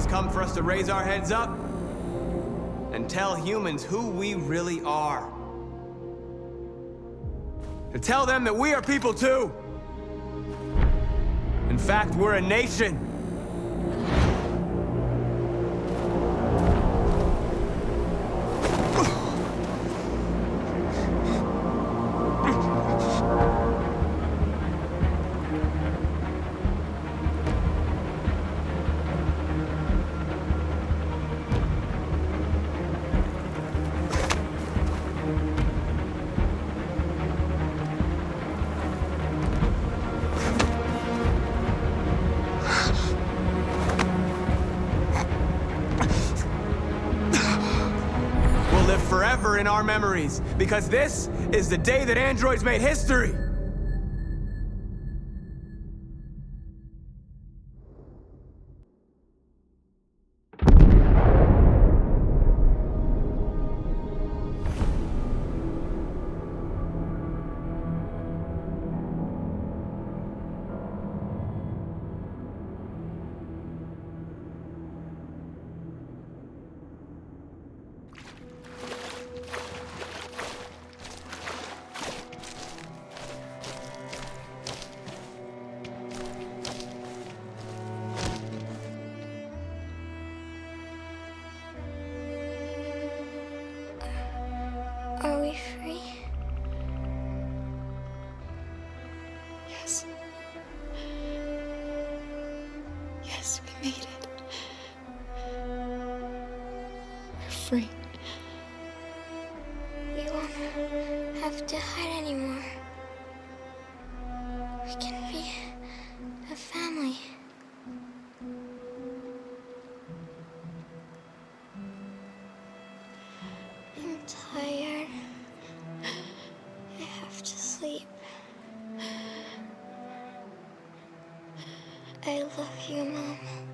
Speaker 6: Come for us to raise our heads up and tell humans who we really are. To tell them that we are people too. In fact, we're a nation. Forever in our memories, because this is the day that androids made history.
Speaker 10: free.
Speaker 19: We won't have to hide anymore. We can be a family. I'm tired. I have to sleep. I love you, Mom.